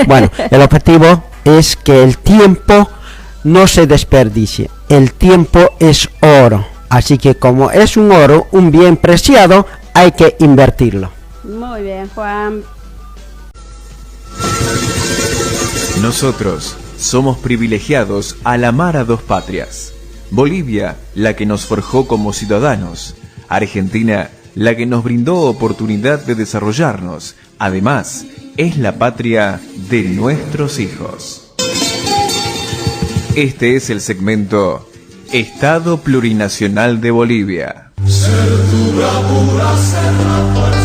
Bueno, el objetivo es que el tiempo no se desperdicie. El tiempo es oro. Así que como es un oro, un bien preciado, hay que invertirlo. Muy bien, Juan. Nosotros somos privilegiados al amar a dos patrias. Bolivia, la que nos forjó como ciudadanos. Argentina, la que nos brindó oportunidad de desarrollarnos. Además, es la patria de nuestros hijos. Este es el segmento Estado Plurinacional de Bolivia. Ser tu bravura, ser la fuerza.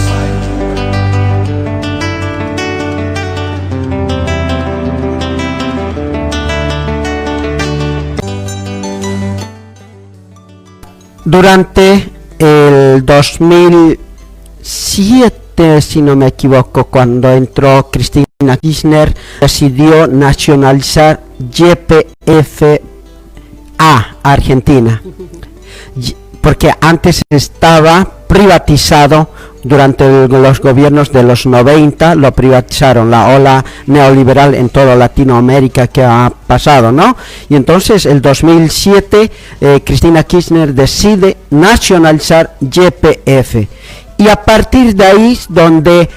Durante el 2007, si no me equivoco, cuando entró Cristina Kirchner, decidió nacionalizar YPF a Argentina, porque antes estaba privatizado. Durante los gobiernos de los 90 lo privatizaron, la ola neoliberal en toda Latinoamérica que ha pasado, ¿no? Y entonces el 2007 Cristina Kirchner decide nacionalizar YPF, y a partir de ahí es donde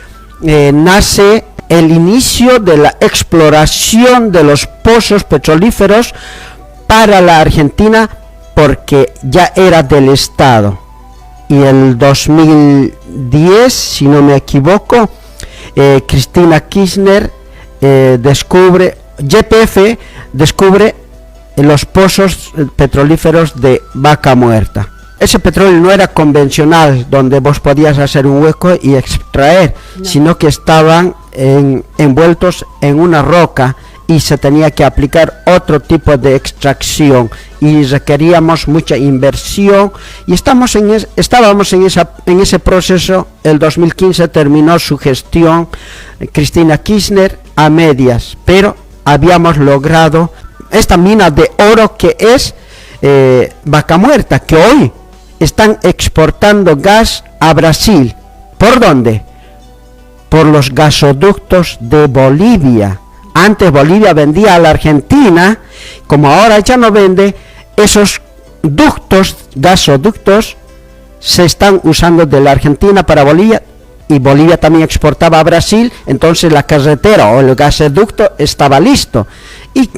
nace el inicio de la exploración de los pozos petrolíferos para la Argentina, porque ya era del Estado. Y el 2010, si no me equivoco, Cristina Kirchner YPF descubre los pozos petrolíferos de Vaca Muerta. Ese petróleo no era convencional, donde vos podías hacer un hueco y extraer, no, sino que estaban envueltos en una roca, y se tenía que aplicar otro tipo de extracción, y requeríamos mucha inversión, y estábamos en ese proceso. El 2015 terminó su gestión Cristina Kirchner a medias, pero habíamos logrado esta mina de oro que es Vaca Muerta, que hoy están exportando gas a Brasil. ¿Por dónde? Por los gasoductos de Bolivia. Antes Bolivia vendía a la Argentina, como ahora ya no vende, esos gasoductos se están usando de la Argentina para Bolivia, y Bolivia también exportaba a Brasil. Entonces la carretera o el gasoducto estaba listo, y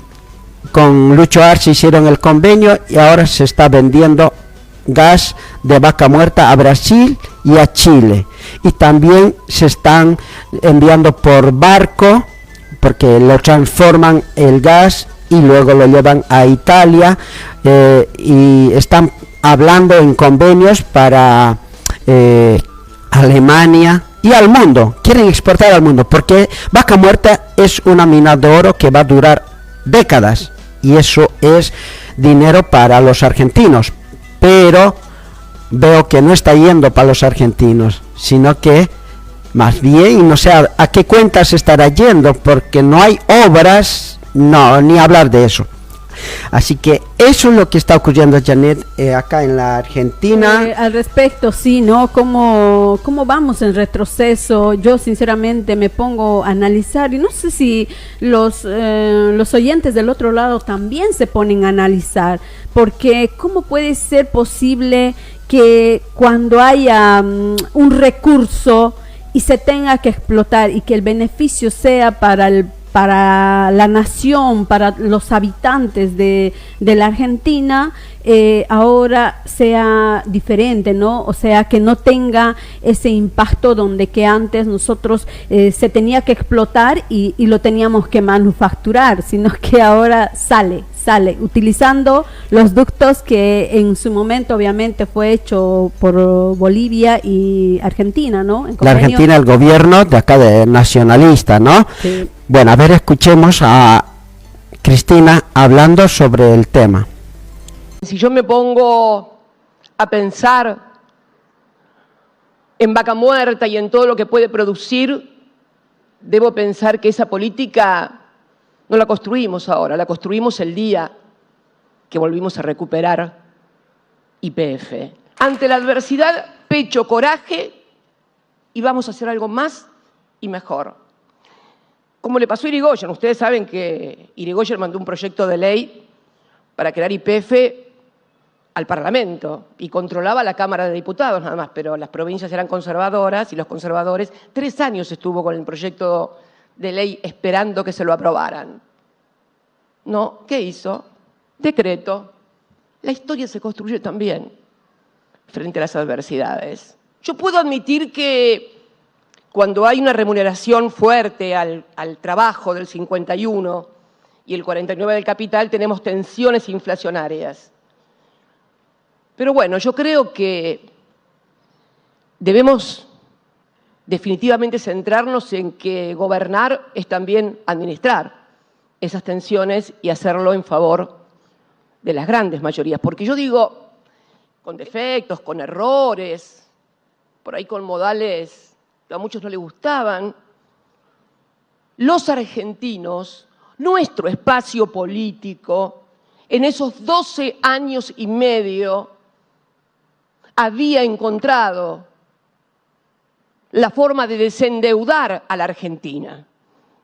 con Lucho Arce hicieron el convenio, y ahora se está vendiendo gas de Vaca Muerta a Brasil y a Chile, y también se están enviando por barco, porque lo transforman el gas y luego lo llevan a Italia, y están hablando en convenios para Alemania y al mundo. Quieren exportar al mundo, porque Vaca Muerta es una mina de oro que va a durar décadas, y eso es dinero para los argentinos. Pero veo que no está yendo para los argentinos, sino que más bien, no sé a qué cuentas estará yendo, porque no hay obras, no, ni hablar de eso. Así que eso es lo que está ocurriendo, Janet, acá en la Argentina. Al respecto, sí, ¿no? ¿Cómo vamos en retroceso? Yo sinceramente me pongo a analizar, y no sé si los oyentes del otro lado también se ponen a analizar, porque ¿cómo puede ser posible que cuando haya un recurso y se tenga que explotar, y que el beneficio sea para la nación, para los habitantes de la Argentina, ahora sea diferente, ¿no? O sea, que no tenga ese impacto donde que antes nosotros se tenía que explotar y lo teníamos que manufacturar, sino que ahora sale utilizando los ductos que en su momento obviamente fue hecho por Bolivia y Argentina, ¿no? La Argentina, el gobierno de acá de nacionalista, ¿no? Sí. Bueno, a ver, escuchemos a Cristina hablando sobre el tema. Si yo me pongo a pensar en Vaca Muerta y en todo lo que puede producir, debo pensar que esa política no la construimos ahora, la construimos el día que volvimos a recuperar YPF. Ante la adversidad, pecho, coraje, y vamos a hacer algo más y mejor. Como le pasó a Irigoyen. Ustedes saben que Irigoyen mandó un proyecto de ley para crear YPF al Parlamento y controlaba la Cámara de Diputados nada más, pero las provincias eran conservadoras y los conservadores 3 años estuvo con el proyecto de ley esperando que se lo aprobaran. No, ¿qué hizo? Decreto. La historia se construye también frente a las adversidades. Yo puedo admitir que cuando hay una remuneración fuerte al trabajo del 51 y el 49 del capital, tenemos tensiones inflacionarias. Pero bueno, yo creo que debemos definitivamente centrarnos en que gobernar es también administrar esas tensiones y hacerlo en favor de las grandes mayorías. Porque yo digo, con defectos, con errores, por ahí con modales que a muchos no les gustaban, los argentinos, nuestro espacio político, en esos 12 años y medio, había encontrado la forma de desendeudar a la Argentina.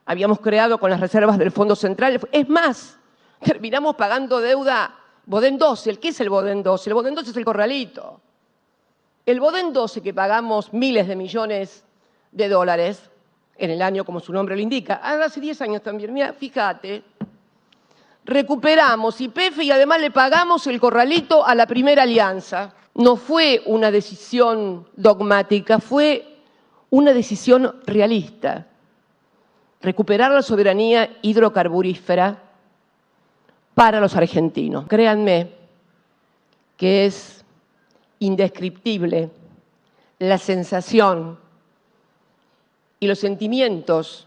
Habíamos creado con las reservas del Fondo Central, es más, terminamos pagando deuda Bodén 12. ¿Qué es el Bodén 12? El Bodén 12 es el corralito. El Bodén 12 que pagamos miles de millones de dólares en el año, como su nombre lo indica, hace 10 años también, mira, fíjate, recuperamos YPF y además le pagamos el corralito a la Primera Alianza. No fue una decisión dogmática, fue una decisión realista. Recuperar la soberanía hidrocarburífera para los argentinos. Créanme que es indescriptible la sensación y los sentimientos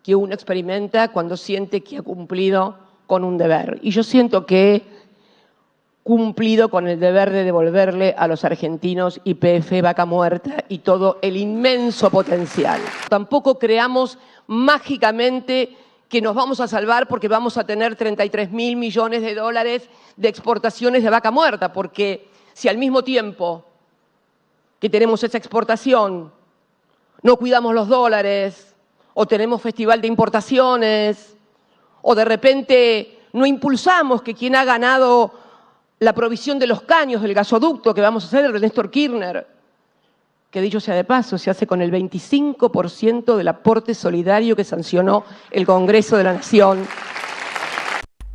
que uno experimenta cuando siente que ha cumplido con un deber. Y yo siento que he cumplido con el deber de devolverle a los argentinos YPF, Vaca Muerta y todo el inmenso potencial. Tampoco creamos mágicamente que nos vamos a salvar porque vamos a tener 33.000 millones de dólares de exportaciones de vaca muerta, porque si al mismo tiempo que tenemos esa exportación no cuidamos los dólares, o tenemos festival de importaciones, o de repente no impulsamos que quien ha ganado la provisión de los caños del gasoducto que vamos a hacer de Néstor Kirchner, que dicho sea de paso, se hace con el 25% del aporte solidario que sancionó el Congreso de la Nación.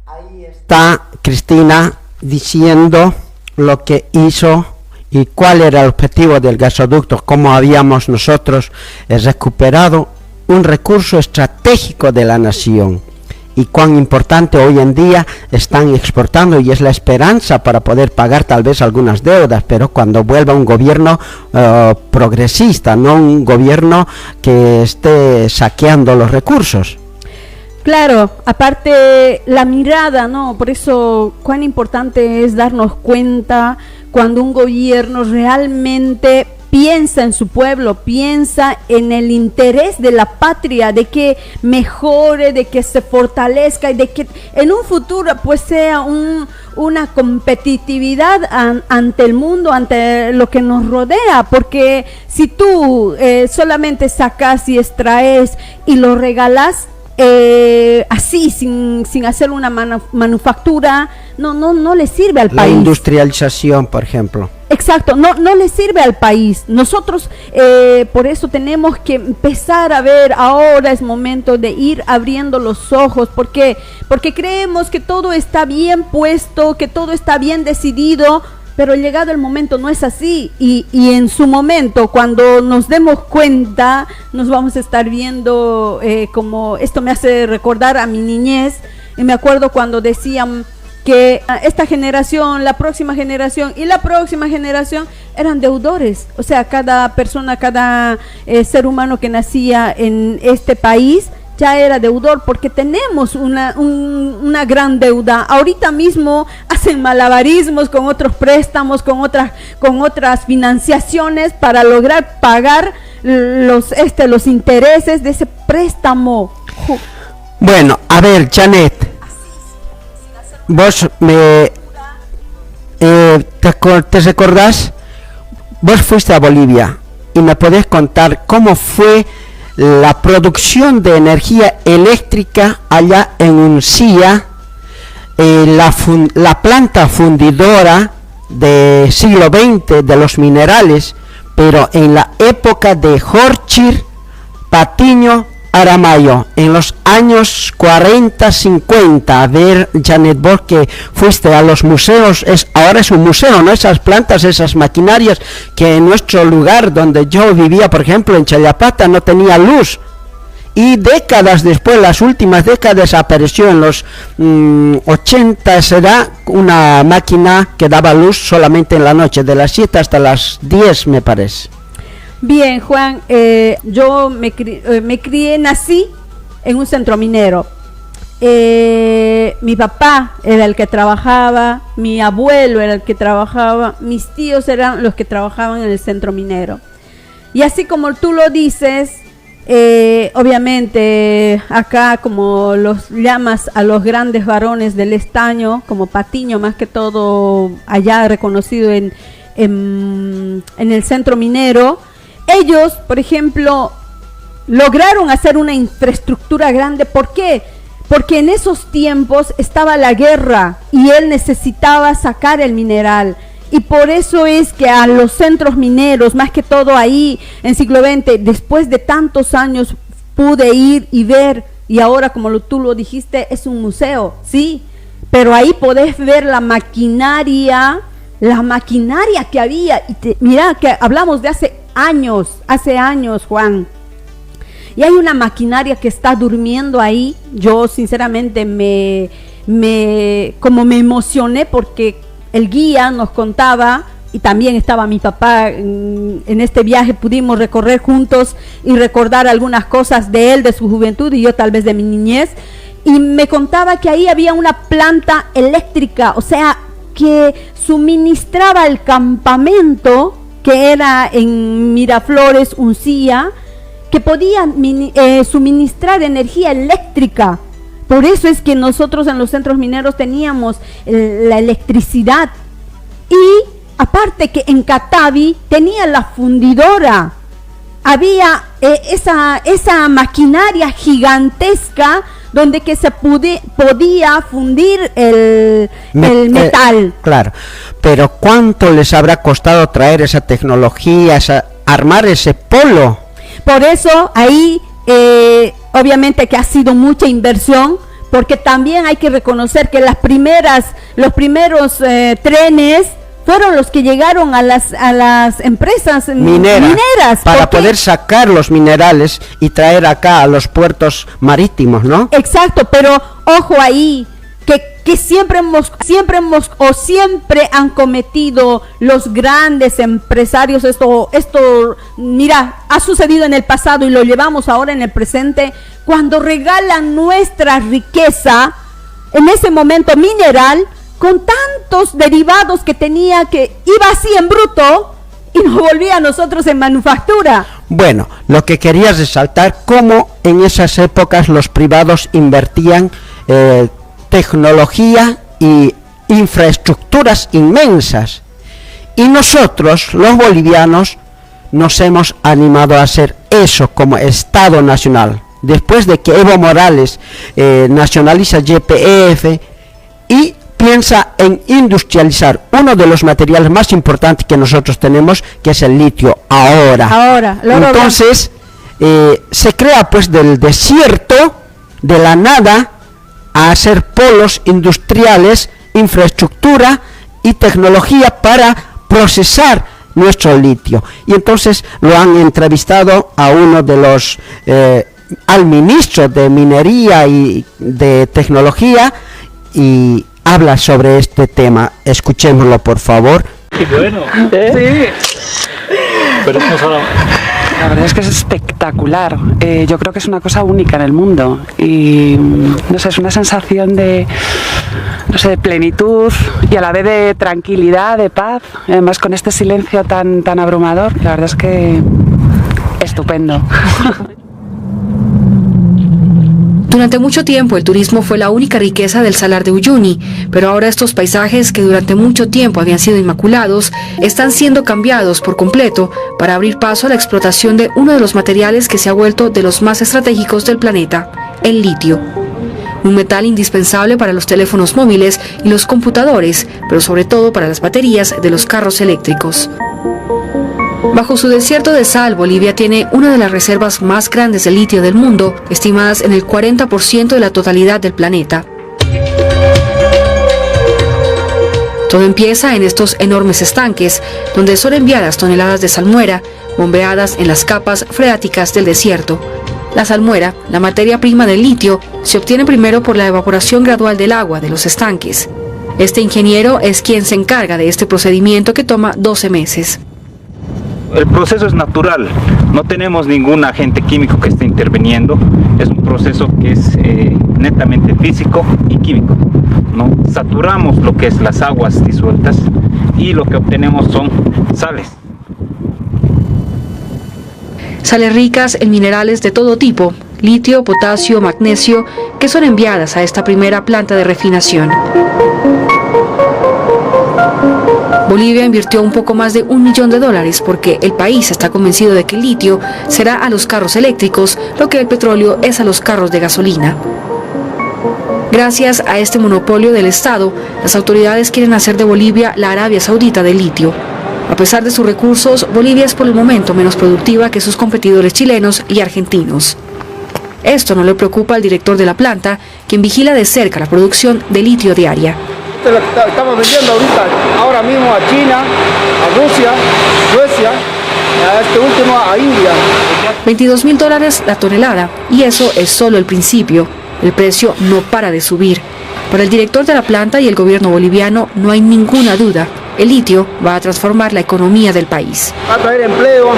Ahí está Cristina diciendo lo que hizo y cuál era el objetivo del gasoducto, cómo habíamos nosotros recuperado un recurso estratégico de la nación y cuán importante hoy en día están exportando, y es la esperanza para poder pagar tal vez algunas deudas, pero cuando vuelva un gobierno progresista, no un gobierno que esté saqueando los recursos. Claro, aparte la mirada, ¿no? Por eso cuán importante es darnos cuenta cuando un gobierno realmente piensa en su pueblo, piensa en el interés de la patria, de que mejore, de que se fortalezca y de que en un futuro pues sea una competitividad ante el mundo, ante lo que nos rodea, porque si tú solamente sacas y extraes y lo regalas, así sin hacer una manufactura, no le sirve al país. La industrialización, por ejemplo. Exacto, no le sirve al país. Nosotros por eso tenemos que empezar a ver, ahora es momento de ir abriendo los ojos, porque creemos que todo está bien puesto, que todo está bien decidido, pero llegado el momento no es así, y en su momento, cuando nos demos cuenta, nos vamos a estar viendo como, esto me hace recordar a mi niñez, y me acuerdo cuando decían que esta generación, la próxima generación y la próxima generación eran deudores, o sea, cada persona, cada ser humano que nacía en este país ya era deudor, porque tenemos una gran deuda. Ahorita mismo hacen malabarismos con otros préstamos, con otras financiaciones para lograr pagar los intereses de ese préstamo. Bueno, a ver, Janet, vos ¿te recordás? Vos fuiste a Bolivia y me podés contar cómo fue la producción de energía eléctrica allá en Uncía, la planta fundidora del siglo XX de los minerales, pero en la época de Jorchir, Patiño, Aramayo, en los años 40-50. A ver, Janet, vos que fuiste a los museos, ahora es un museo, ¿no? Esas plantas, esas maquinarias que en nuestro lugar donde yo vivía, por ejemplo, en Chayapata, no tenía luz. Y décadas después, las últimas décadas, apareció en los 80, será una máquina que daba luz solamente en la noche, de las 7 hasta las 10, me parece. Bien, Juan, yo me crié, nací en un centro minero. Mi papá era el que trabajaba, mi abuelo era el que trabajaba, mis tíos eran los que trabajaban en el centro minero. Y así como tú lo dices, obviamente acá, como los llamas a los grandes varones del estaño, como Patiño más que todo allá reconocido en el centro minero, ellos, por ejemplo, lograron hacer una infraestructura grande. ¿Por qué? Porque en esos tiempos estaba la guerra y él necesitaba sacar el mineral. Y por eso es que a los centros mineros, más que todo ahí en siglo XX, después de tantos años pude ir y ver, y ahora como tú lo dijiste, es un museo, sí, pero ahí podés ver la maquinaria que había. Y mira que hablamos de hace años, Juan. Y hay una maquinaria que está durmiendo ahí. Yo sinceramente me emocioné porque el guía nos contaba, y también estaba mi papá en este viaje, pudimos recorrer juntos y recordar algunas cosas de él, de su juventud, y yo tal vez de mi niñez, y me contaba que ahí había una planta eléctrica, o sea, que suministraba el campamento, que era en Miraflores, Uncía, que podía suministrar energía eléctrica. Por eso es que nosotros en los centros mineros teníamos la electricidad. Y aparte que en Catavi tenía la fundidora. Había esa maquinaria gigantesca donde que se podía fundir el metal. Claro, pero ¿cuánto les habrá costado traer esa tecnología, armar ese polo? Por eso ahí obviamente que ha sido mucha inversión, porque también hay que reconocer que los primeros trenes fueron los que llegaron a las empresas mineras para poder sacar los minerales y traer acá a los puertos marítimos, ¿no? Exacto, pero ojo ahí, que siempre han cometido los grandes empresarios esto, mira, ha sucedido en el pasado y lo llevamos ahora en el presente, cuando regalan nuestra riqueza, en ese momento mineral, con tantos derivados que tenía, que iba así en bruto y nos volvía a nosotros en manufactura. Bueno, lo que quería resaltar, cómo en esas épocas los privados invertían tecnología y infraestructuras inmensas, y nosotros los bolivianos nos hemos animado a hacer eso como Estado Nacional, después de que Evo Morales nacionaliza YPF y piensa en industrializar uno de los materiales más importantes que nosotros tenemos, que es el litio. Entonces se crea pues del desierto, de la nada, a hacer polos industriales, infraestructura y tecnología para procesar nuestro litio. Y entonces lo han entrevistado a uno de los al ministro de Minería y de Tecnología, y habla sobre este tema. Escuchémoslo, por favor. Y bueno, sí. Pero la verdad es que es espectacular. Yo creo que es una cosa única en el mundo y no sé, es una sensación de plenitud y a la vez de tranquilidad, de paz. Además, con este silencio tan abrumador, la verdad es que estupendo. Durante mucho tiempo el turismo fue la única riqueza del Salar de Uyuni, pero ahora estos paisajes que durante mucho tiempo habían sido inmaculados están siendo cambiados por completo para abrir paso a la explotación de uno de los materiales que se ha vuelto de los más estratégicos del planeta, el litio. Un metal indispensable para los teléfonos móviles y los computadores, pero sobre todo para las baterías de los carros eléctricos. Bajo su desierto de sal, Bolivia tiene una de las reservas más grandes de litio del mundo, estimadas en el 40% de la totalidad del planeta. Todo empieza en estos enormes estanques, donde son enviadas toneladas de salmuera, bombeadas en las capas freáticas del desierto. La salmuera, la materia prima del litio, se obtiene primero por la evaporación gradual del agua de los estanques. Este ingeniero es quien se encarga de este procedimiento que toma 12 meses. El proceso es natural, no tenemos ningún agente químico que esté interviniendo, es un proceso que es netamente físico y químico, ¿no? Saturamos lo que es las aguas disueltas y lo que obtenemos son sales. Sales ricas en minerales de todo tipo, litio, potasio, magnesio, que son enviadas a esta primera planta de refinación. Bolivia invirtió un poco más de $1 millón porque el país está convencido de que el litio será a los carros eléctricos lo que el petróleo es a los carros de gasolina. Gracias a este monopolio del Estado, las autoridades quieren hacer de Bolivia la Arabia Saudita del litio. A pesar de sus recursos, Bolivia es por el momento menos productiva que sus competidores chilenos y argentinos. Esto no le preocupa al director de la planta, quien vigila de cerca la producción de litio diaria. Estamos vendiendo ahora mismo a China, a Rusia, Suecia, a este último a India. $22.000 la tonelada, y eso es solo el principio. El precio no para de subir. Para el director de la planta y el gobierno boliviano no hay ninguna duda. El litio va a transformar la economía del país. Va a traer empleo,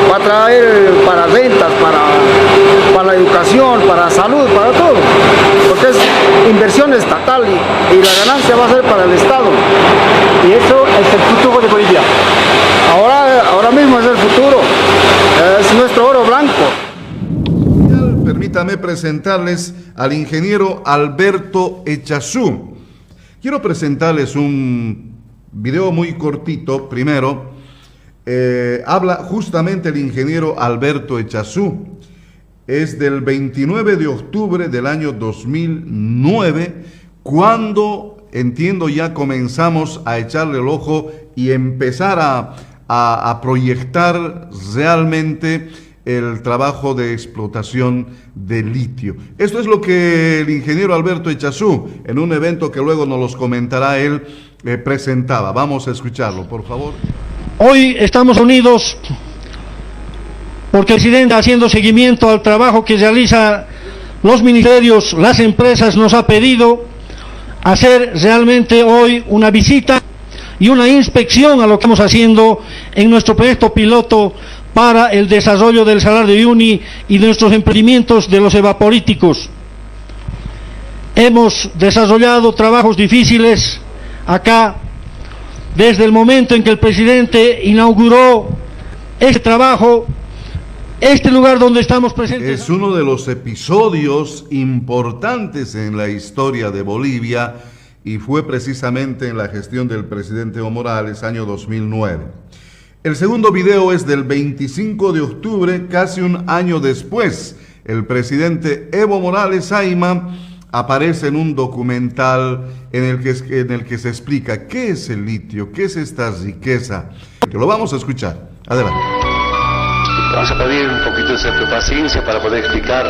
va a traer para rentas, para la educación, para la salud, para todo. Porque es inversión estatal y la ganancia va a ser para el Estado. Y eso es el futuro de Bolivia. Ahora mismo es el futuro, es nuestro oro blanco. Permítame presentarles al ingeniero Alberto Echazú. Quiero presentarles un video muy cortito. Primero, habla justamente el ingeniero Alberto Echazú. Es del 29 de octubre del año 2009, cuando, entiendo, ya comenzamos a echarle el ojo y empezar a proyectar realmente el trabajo de explotación de litio. Esto es lo que el ingeniero Alberto Echazú, en un evento que luego nos los comentará él, presentaba. Vamos a escucharlo, por favor. Hoy estamos unidos porque el presidente, haciendo seguimiento al trabajo que realizan los ministerios, las empresas, nos ha pedido hacer realmente hoy una visita y una inspección a lo que estamos haciendo en nuestro proyecto piloto para el desarrollo del Salar de Uyuni y de nuestros emprendimientos de los evaporíticos. Hemos desarrollado trabajos difíciles acá desde el momento en que el presidente inauguró este trabajo. Este lugar donde estamos presentes es uno de los episodios importantes en la historia de Bolivia y fue precisamente en la gestión del presidente Evo Morales, año 2009. El segundo video es del 25 de octubre, casi un año después. El presidente Evo Morales Ayma aparece en un documental en el que se explica qué es el litio, qué es esta riqueza. Lo vamos a escuchar. Adelante. Vamos a pedir un poquito de paciencia para poder explicar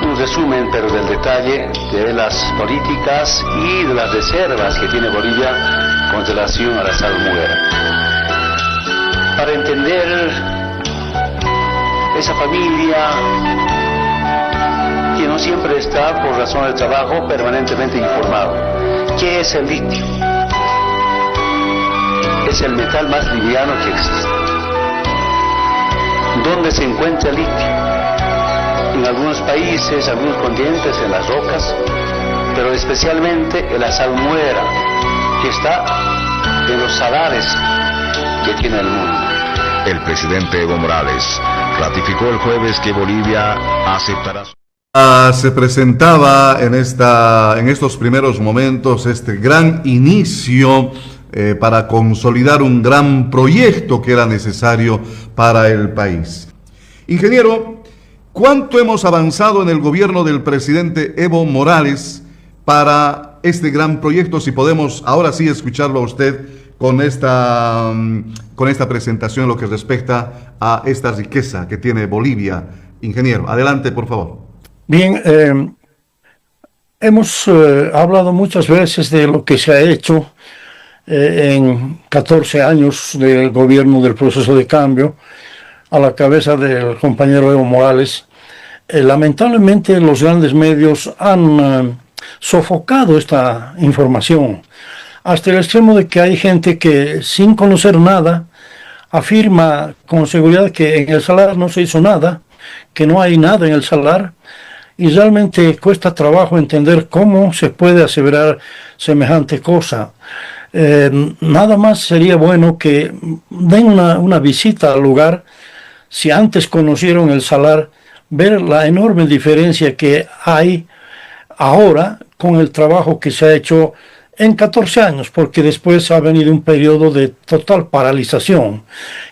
un resumen, pero del detalle de las políticas y de las reservas que tiene Bolivia con relación a la salmuera. Para entender esa familia que no siempre está, por razón de trabajo, permanentemente informado. ¿Qué es el litio? Es el metal más liviano que existe. ¿Dónde se encuentra el litio? En algunos países, algunos continentes, en las rocas, pero especialmente en la salmuera, que está en los salares que tiene el mundo. El presidente Evo Morales ratificó el jueves que Bolivia aceptará Se presentaba en estos primeros momentos este gran inicio para consolidar un gran proyecto que era necesario para el país. Ingeniero, ¿cuánto hemos avanzado en el gobierno del presidente Evo Morales para este gran proyecto? Si podemos ahora sí escucharlo a usted con esta presentación en lo que respecta a esta riqueza que tiene Bolivia. Ingeniero, adelante, por favor. Bien, hemos hablado muchas veces de lo que se ha hecho en 14 años del gobierno del proceso de cambio a la cabeza del compañero Evo Morales. Lamentablemente los grandes medios han sofocado esta información hasta el extremo de que hay gente que sin conocer nada afirma con seguridad que en el salar no se hizo nada, que no hay nada en el salar. Y realmente cuesta trabajo entender cómo se puede aseverar semejante cosa. Nada más sería bueno que den una visita al lugar, si antes conocieron el salar, ver la enorme diferencia que hay ahora con el trabajo que se ha hecho en 14 años, porque después ha venido un periodo de total paralización.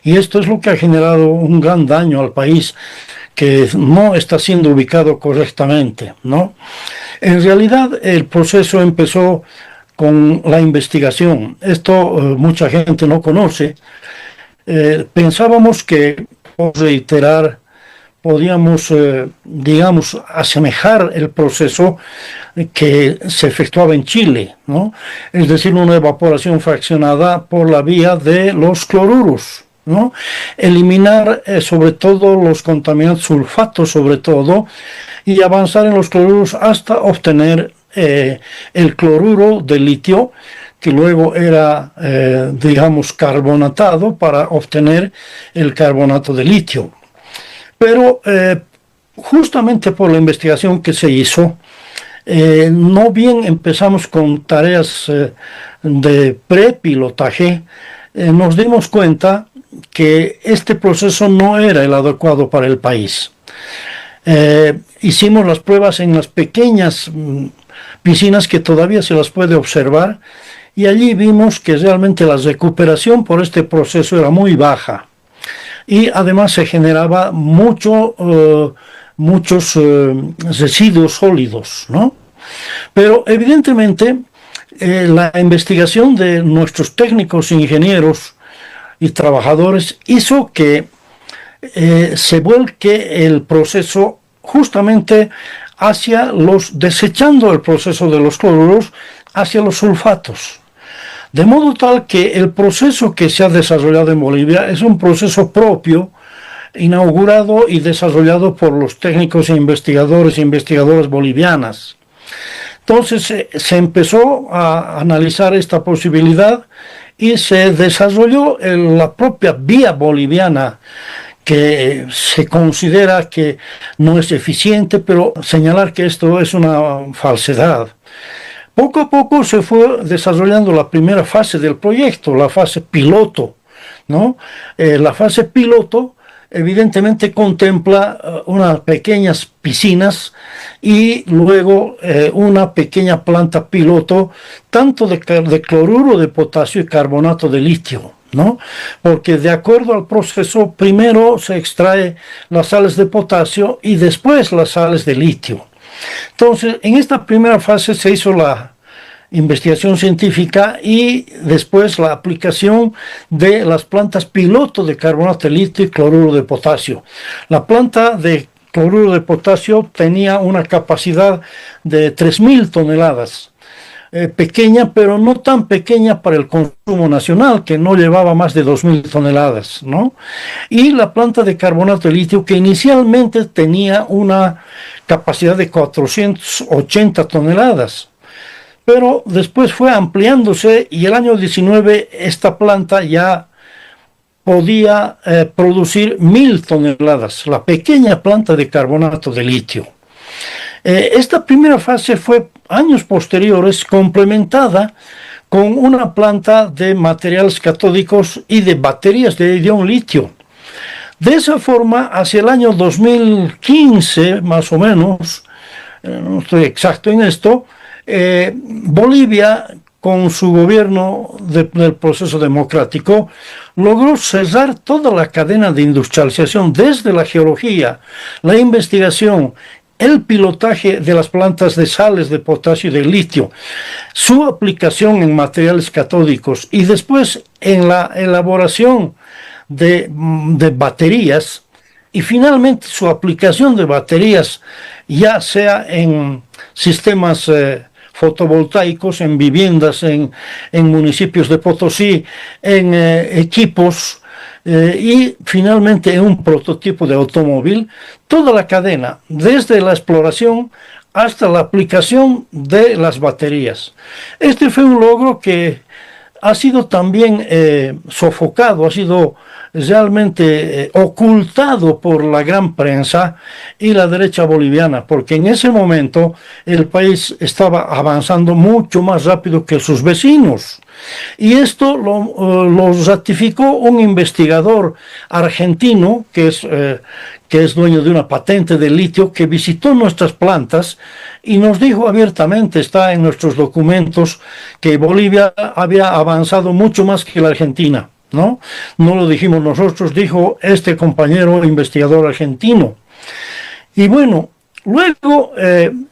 Y esto es lo que ha generado un gran daño al país, que no está siendo ubicado correctamente, ¿no? En realidad el proceso empezó con la investigación. Esto mucha gente no conoce. Pensábamos que, por reiterar, podíamos, digamos, asemejar el proceso que se efectuaba en Chile, ¿no? Es decir, una evaporación fraccionada por la vía de los cloruros, ¿no? Eliminar sobre todo los contaminantes, sulfatos sobre todo, y avanzar en los cloruros hasta obtener el cloruro de litio, que luego era, digamos, carbonatado para obtener el carbonato de litio. Pero justamente por la investigación que se hizo, no bien empezamos con tareas de prepilotaje, nos dimos cuenta que este proceso no era el adecuado para el país. Hicimos las pruebas en las pequeñas piscinas que todavía se las puede observar, y allí vimos que realmente la recuperación por este proceso era muy baja, y además se generaba muchos residuos sólidos, ¿no? Pero evidentemente la investigación de nuestros técnicos, ingenieros y trabajadores hizo que se vuelque el proceso justamente hacia desechando el proceso de los cloruros hacia los sulfatos. De modo tal que el proceso que se ha desarrollado en Bolivia es un proceso propio, inaugurado y desarrollado por los técnicos e investigadoras bolivianas. Entonces se empezó a analizar esta posibilidad y se desarrolló la propia vía boliviana, que se considera que no es eficiente, pero señalar que esto es una falsedad. Poco a poco se fue desarrollando la primera fase del proyecto, la fase piloto, ¿no? La fase piloto evidentemente contempla unas pequeñas piscinas y luego una pequeña planta piloto, tanto de cloruro de potasio y carbonato de litio, ¿no? Porque de acuerdo al proceso, primero se extrae las sales de potasio y después las sales de litio. Entonces, en esta primera fase se hizo la investigación científica y después la aplicación de las plantas piloto de carbonato de litio y cloruro de potasio. La planta de cloruro de potasio tenía una capacidad de 3.000 toneladas. Pequeña, pero no tan pequeña para el consumo nacional, que no llevaba más de 2.000 toneladas, ¿no? Y la planta de carbonato de litio, que inicialmente tenía una capacidad de 480 toneladas, pero después fue ampliándose y el año 19 esta planta ya podía producir 1.000 toneladas, la pequeña planta de carbonato de litio. Esta primera fase fue años posteriores complementada con una planta de materiales catódicos y de baterías de ion litio. De esa forma, hacia el año 2015, más o menos, no estoy exacto en esto, Bolivia, con su gobierno del proceso democrático, logró cerrar toda la cadena de industrialización, desde la geología, la investigación, el pilotaje de las plantas de sales de potasio y de litio, su aplicación en materiales catódicos y después en la elaboración de baterías, y finalmente su aplicación de baterías ya sea en sistemas fotovoltaicos, en viviendas, en municipios de Potosí, en equipos y finalmente en un prototipo de automóvil, toda la cadena, desde la exploración hasta la aplicación de las baterías. Este fue un logro que ha sido también sofocado, ha sido realmente ocultado por la gran prensa y la derecha boliviana, porque en ese momento el país estaba avanzando mucho más rápido que sus vecinos. Y esto lo ratificó un investigador argentino que es dueño de una patente de litio, que visitó nuestras plantas y nos dijo abiertamente, está en nuestros documentos, que Bolivia había avanzado mucho más que la Argentina. No lo dijimos nosotros, dijo este compañero investigador argentino. Y bueno, luego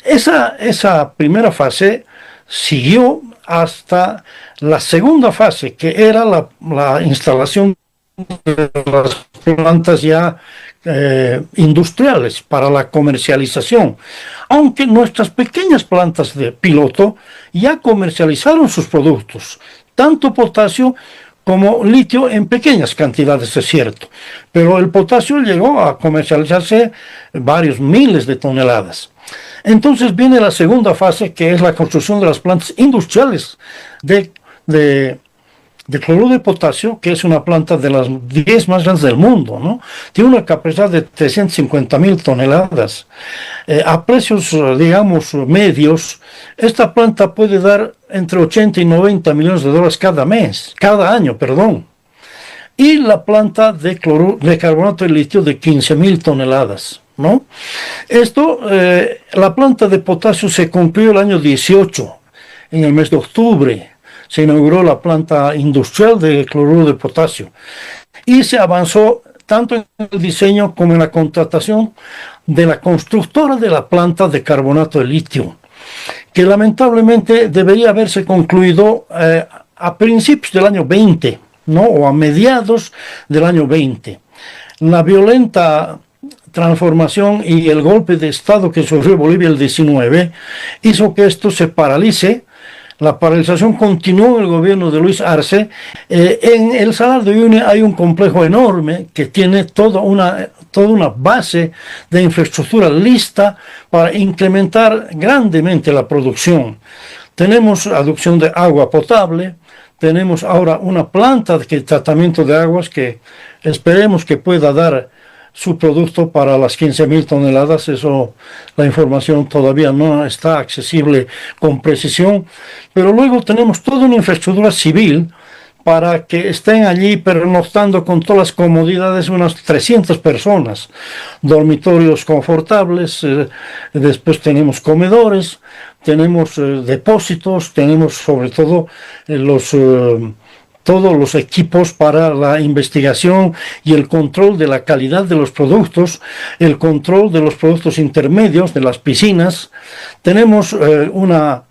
esa primera fase siguió hasta la segunda fase, que era la instalación de las plantas ya industriales para la comercialización. Aunque nuestras pequeñas plantas de piloto ya comercializaron sus productos, tanto potasio como litio en pequeñas cantidades, es cierto, pero el potasio llegó a comercializarse varios miles de toneladas. Entonces viene la segunda fase, que es la construcción de las plantas industriales de cloruro de potasio, que es una planta de las 10 más grandes del mundo, ¿no? Tiene una capacidad de 350.000 toneladas. A precios, digamos, medios, esta planta puede dar entre 80 y 90 millones de dólares cada año. Y la planta de carbonato de litio de 15.000 toneladas, ¿no? La planta de potasio se concluyó el año 18, en el mes de octubre. Se inauguró la planta industrial de cloruro de potasio y se avanzó tanto en el diseño como en la contratación de la constructora de la planta de carbonato de litio, que lamentablemente debería haberse concluido a principios del año 20, ¿no? O a mediados del año 20. La violenta transformación y el golpe de Estado que sufrió Bolivia el 19 hizo que esto se paralice. La paralización continuó en el gobierno de Luis Arce. En el Salar de Uyuni hay un complejo enorme que tiene toda una base de infraestructura lista para incrementar grandemente la producción. Tenemos aducción de agua potable, tenemos ahora una planta de tratamiento de aguas que esperemos que pueda dar su producto para las 15.000 toneladas. Eso, la información todavía no está accesible con precisión, pero luego tenemos toda una infraestructura civil para que estén allí pernoctando con todas las comodidades unas 300 personas, dormitorios confortables, después tenemos comedores, tenemos depósitos, tenemos sobre todo todos los equipos para la investigación y el control de la calidad de los productos, el control de los productos intermedios, de las piscinas. Tenemos una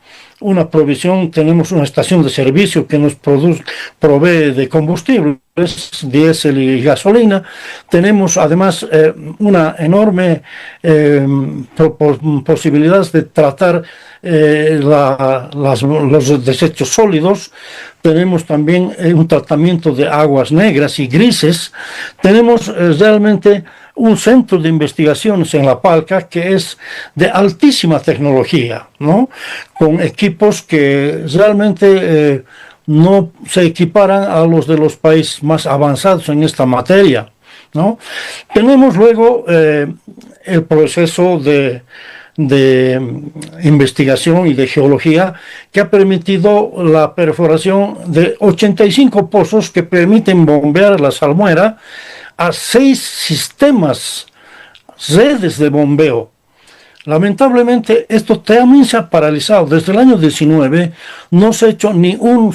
provisión, tenemos una estación de servicio que nos provee de combustibles, diésel y gasolina. Tenemos además una enorme posibilidad de tratar los desechos sólidos. Tenemos también un tratamiento de aguas negras y grises. Tenemos realmente un centro de investigaciones en La Palca que es de altísima tecnología, ¿no? Con equipos que realmente no se equiparan a los de los países más avanzados en esta materia, ¿no? Tenemos luego el proceso de investigación y de geología que ha permitido la perforación de 85 pozos que permiten bombear la salmuera a 6 sistemas, redes de bombeo. Lamentablemente esto también se ha paralizado. Desde el año 19 no se ha hecho ni una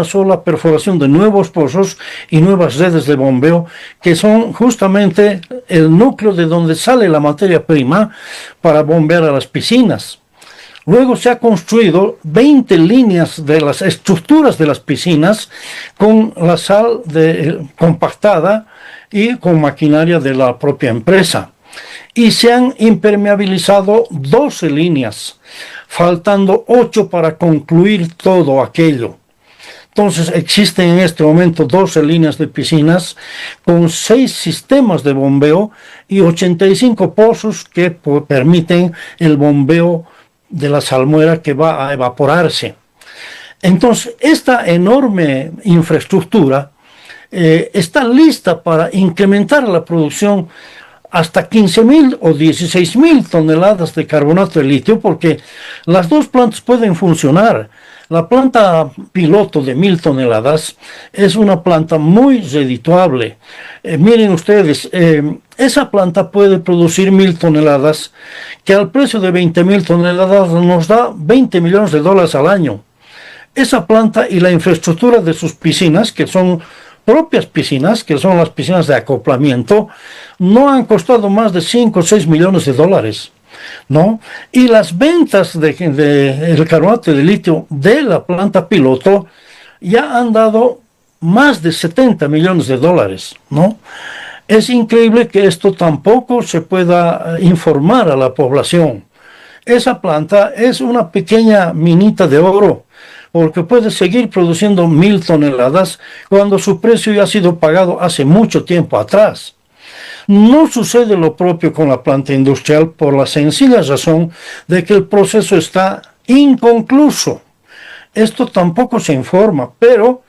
sola perforación de nuevos pozos y nuevas redes de bombeo, que son justamente el núcleo de donde sale la materia prima para bombear a las piscinas. Luego se ha construido 20 líneas de las estructuras de las piscinas con la sal compactada y con maquinaria de la propia empresa. Y se han impermeabilizado 12 líneas, faltando 8 para concluir todo aquello. Entonces existen en este momento 12 líneas de piscinas con 6 sistemas de bombeo y 85 pozos que permiten el bombeo de la salmuera que va a evaporarse. Entonces esta enorme infraestructura está lista para incrementar la producción hasta 15.000 o 16.000 toneladas de carbonato de litio, porque las dos plantas pueden funcionar. La planta piloto de 1.000 toneladas es una planta muy redituable. Miren ustedes, esa planta puede producir 1.000 toneladas, que al precio de 20.000 toneladas nos da $20 millones al año. Esa planta y la infraestructura de sus piscinas, que son propias piscinas, que son las piscinas de acoplamiento, no han costado más de 5 o 6 millones de dólares, ¿no? Y las ventas del carbonato de litio de la planta piloto ya han dado más de 70 millones de dólares, ¿no? Es increíble que esto tampoco se pueda informar a la población. Esa planta es una pequeña minita de oro, porque puede seguir produciendo 1.000 toneladas cuando su precio ya ha sido pagado hace mucho tiempo atrás. No sucede lo propio con la planta industrial por la sencilla razón de que el proceso está inconcluso. Esto tampoco se informa, pero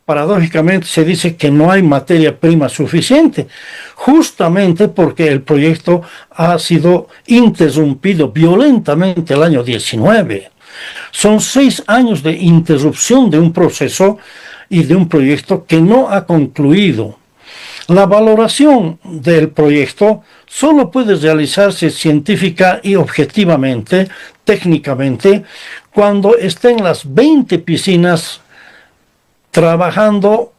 paradójicamente se dice que no hay materia prima suficiente, justamente porque el proyecto ha sido interrumpido violentamente el año 19. Son 6 años de interrupción de un proceso y de un proyecto que no ha concluido. La valoración del proyecto solo puede realizarse científica y objetivamente, técnicamente, cuando estén las 20 piscinas trabajando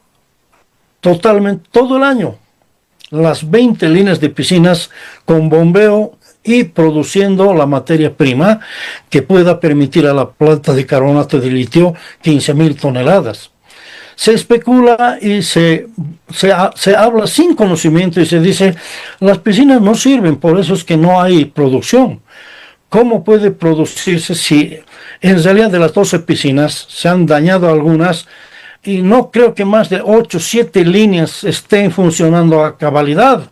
totalmente todo el año. Las 20 líneas de piscinas con bombeo y produciendo la materia prima que pueda permitir a la planta de carbonato de litio 15.000 toneladas. Se especula y se habla sin conocimiento y se dice, las piscinas no sirven, por eso es que no hay producción. ¿Cómo puede producirse si en realidad de las 12 piscinas se han dañado algunas y no creo que más de 8 o 7 líneas estén funcionando a cabalidad?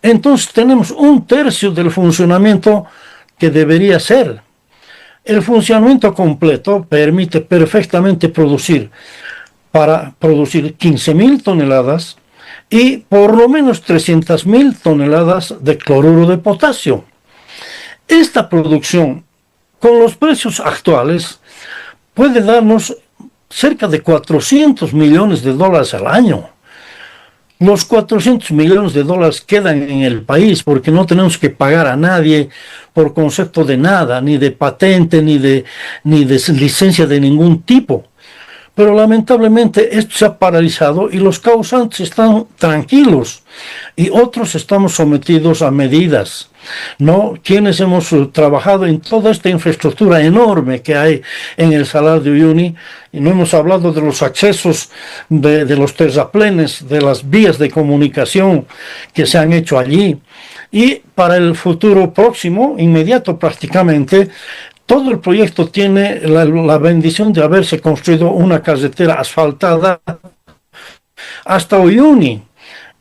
Entonces tenemos 1/3 del funcionamiento que debería ser. El funcionamiento completo permite perfectamente producir 15.000 toneladas y por lo menos 300.000 toneladas de cloruro de potasio. Esta producción, con los precios actuales, puede darnos cerca de 400 millones de dólares al año. Los 400 millones de dólares quedan en el país porque no tenemos que pagar a nadie por concepto de nada, ni de patente, ni de licencia de ningún tipo. Pero lamentablemente esto se ha paralizado y los causantes están tranquilos y otros estamos sometidos a medidas, ¿no? Quienes hemos trabajado en toda esta infraestructura enorme que hay en el Salar de Uyuni, y no hemos hablado de los accesos de los terraplenes, de las vías de comunicación que se han hecho allí, y para el futuro próximo, inmediato prácticamente, todo el proyecto tiene la bendición de haberse construido una carretera asfaltada hasta Uyuni.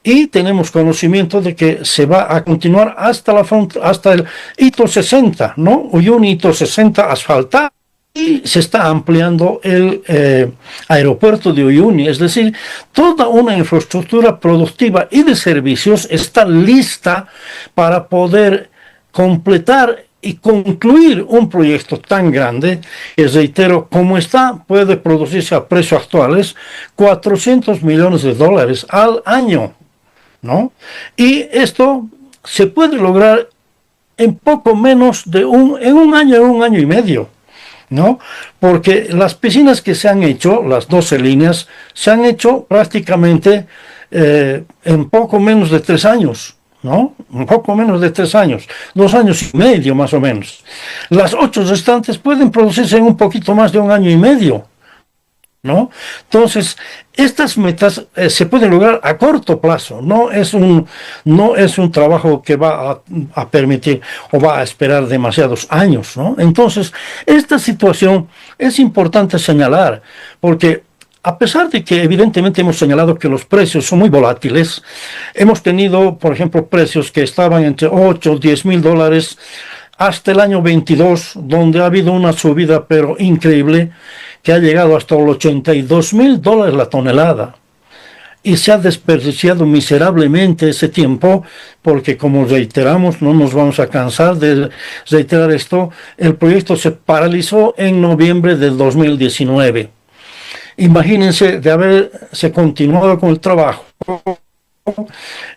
Y tenemos conocimiento de que se va a continuar hasta el hito 60, ¿no? Uyuni hito 60 asfaltado. Y se está ampliando el aeropuerto de Uyuni. Es decir, toda una infraestructura productiva y de servicios está lista para poder completar y concluir un proyecto tan grande que, reitero, como está, puede producirse a precios actuales 400 millones de dólares al año, ¿no? Y esto se puede lograr en poco menos de en un año y medio, ¿no? Porque las piscinas que se han hecho, las 12 líneas, se han hecho prácticamente en poco menos de 3 años, ¿no? Un poco menos de 3 años, 2 años y medio más o menos. Las 8 restantes pueden producirse en un poquito más de un año y medio, ¿no? Entonces, estas metas se pueden lograr a corto plazo, no es un trabajo que va a permitir o va a esperar demasiados años, ¿no? Entonces, esta situación es importante señalar, porque a pesar de que evidentemente hemos señalado que los precios son muy volátiles, hemos tenido, por ejemplo, precios que estaban entre 8 o 10 mil dólares hasta el año 22, donde ha habido una subida pero increíble, que ha llegado hasta los 82 mil dólares la tonelada. Y se ha desperdiciado miserablemente ese tiempo, porque como reiteramos, no nos vamos a cansar de reiterar esto, el proyecto se paralizó en noviembre del 2019. Imagínense de haberse continuado con el trabajo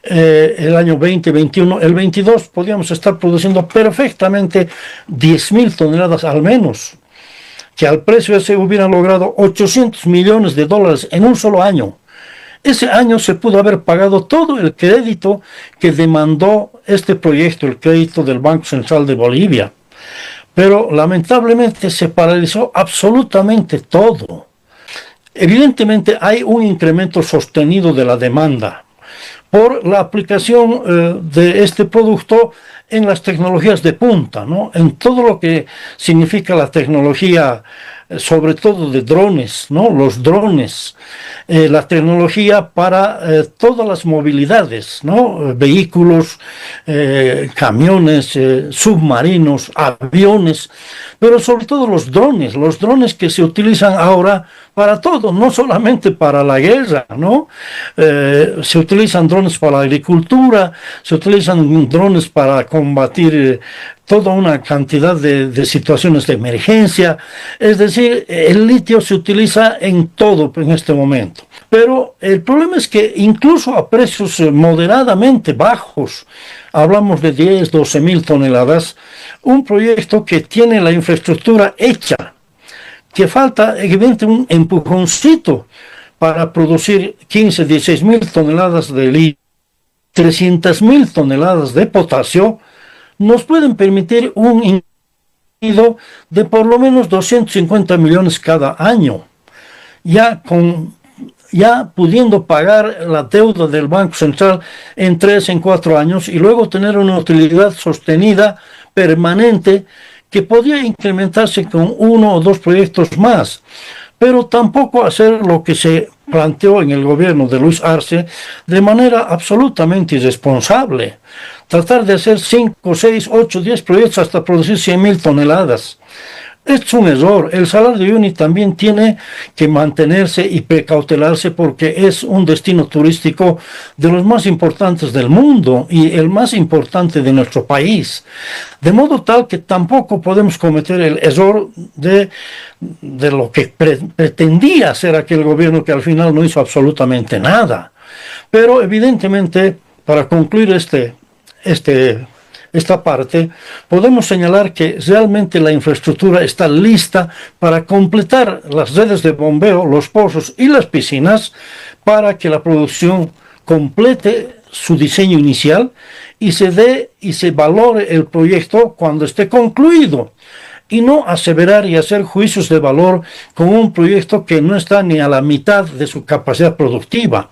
el año 2021, el 22 podíamos estar produciendo perfectamente 10.000 toneladas al menos, que al precio ese hubieran logrado 800 millones de dólares en un solo año. Ese año se pudo haber pagado todo el crédito que demandó este proyecto, el crédito del Banco Central de Bolivia. Pero lamentablemente se paralizó absolutamente todo. Evidentemente hay un incremento sostenido de la demanda por la aplicación de este producto en las tecnologías de punta, ¿no? En todo lo que significa la tecnología, sobre todo de drones, ¿no? Los drones, la tecnología para todas las movilidades, ¿no? Vehículos, camiones, submarinos, aviones, pero sobre todo los drones que se utilizan ahora para todo, no solamente para la guerra, ¿no? Se utilizan drones para la agricultura, se utilizan drones para combatir toda una cantidad de situaciones de emergencia. Es decir, el litio se utiliza en todo en este momento. Pero el problema es que incluso a precios moderadamente bajos, hablamos de 10, 12 mil toneladas, un proyecto que tiene la infraestructura hecha, que falta evidentemente un empujoncito para producir 15, 16 mil toneladas de litio, 300 mil toneladas de potasio, nos pueden permitir un ingreso de por lo menos 250 millones cada año, ya pudiendo pagar la deuda del Banco Central en 3, en 4 años, y luego tener una utilidad sostenida, permanente, que podría incrementarse con 1 o 2 proyectos más, pero tampoco hacer lo que se planteó en el gobierno de Luis Arce de manera absolutamente irresponsable. Tratar de hacer 5, 6, 8, 10 proyectos hasta producir 100.000 toneladas. Es un error. El Salar de Uyuni también tiene que mantenerse y precautelarse, porque es un destino turístico de los más importantes del mundo y el más importante de nuestro país. De modo tal que tampoco podemos cometer el error de lo que pretendía hacer aquel gobierno, que al final no hizo absolutamente nada. Pero evidentemente, para concluir esta parte, podemos señalar que realmente la infraestructura está lista para completar las redes de bombeo, los pozos y las piscinas, para que la producción complete su diseño inicial y se dé y se valore el proyecto cuando esté concluido, y no aseverar y hacer juicios de valor con un proyecto que no está ni a la mitad de su capacidad productiva.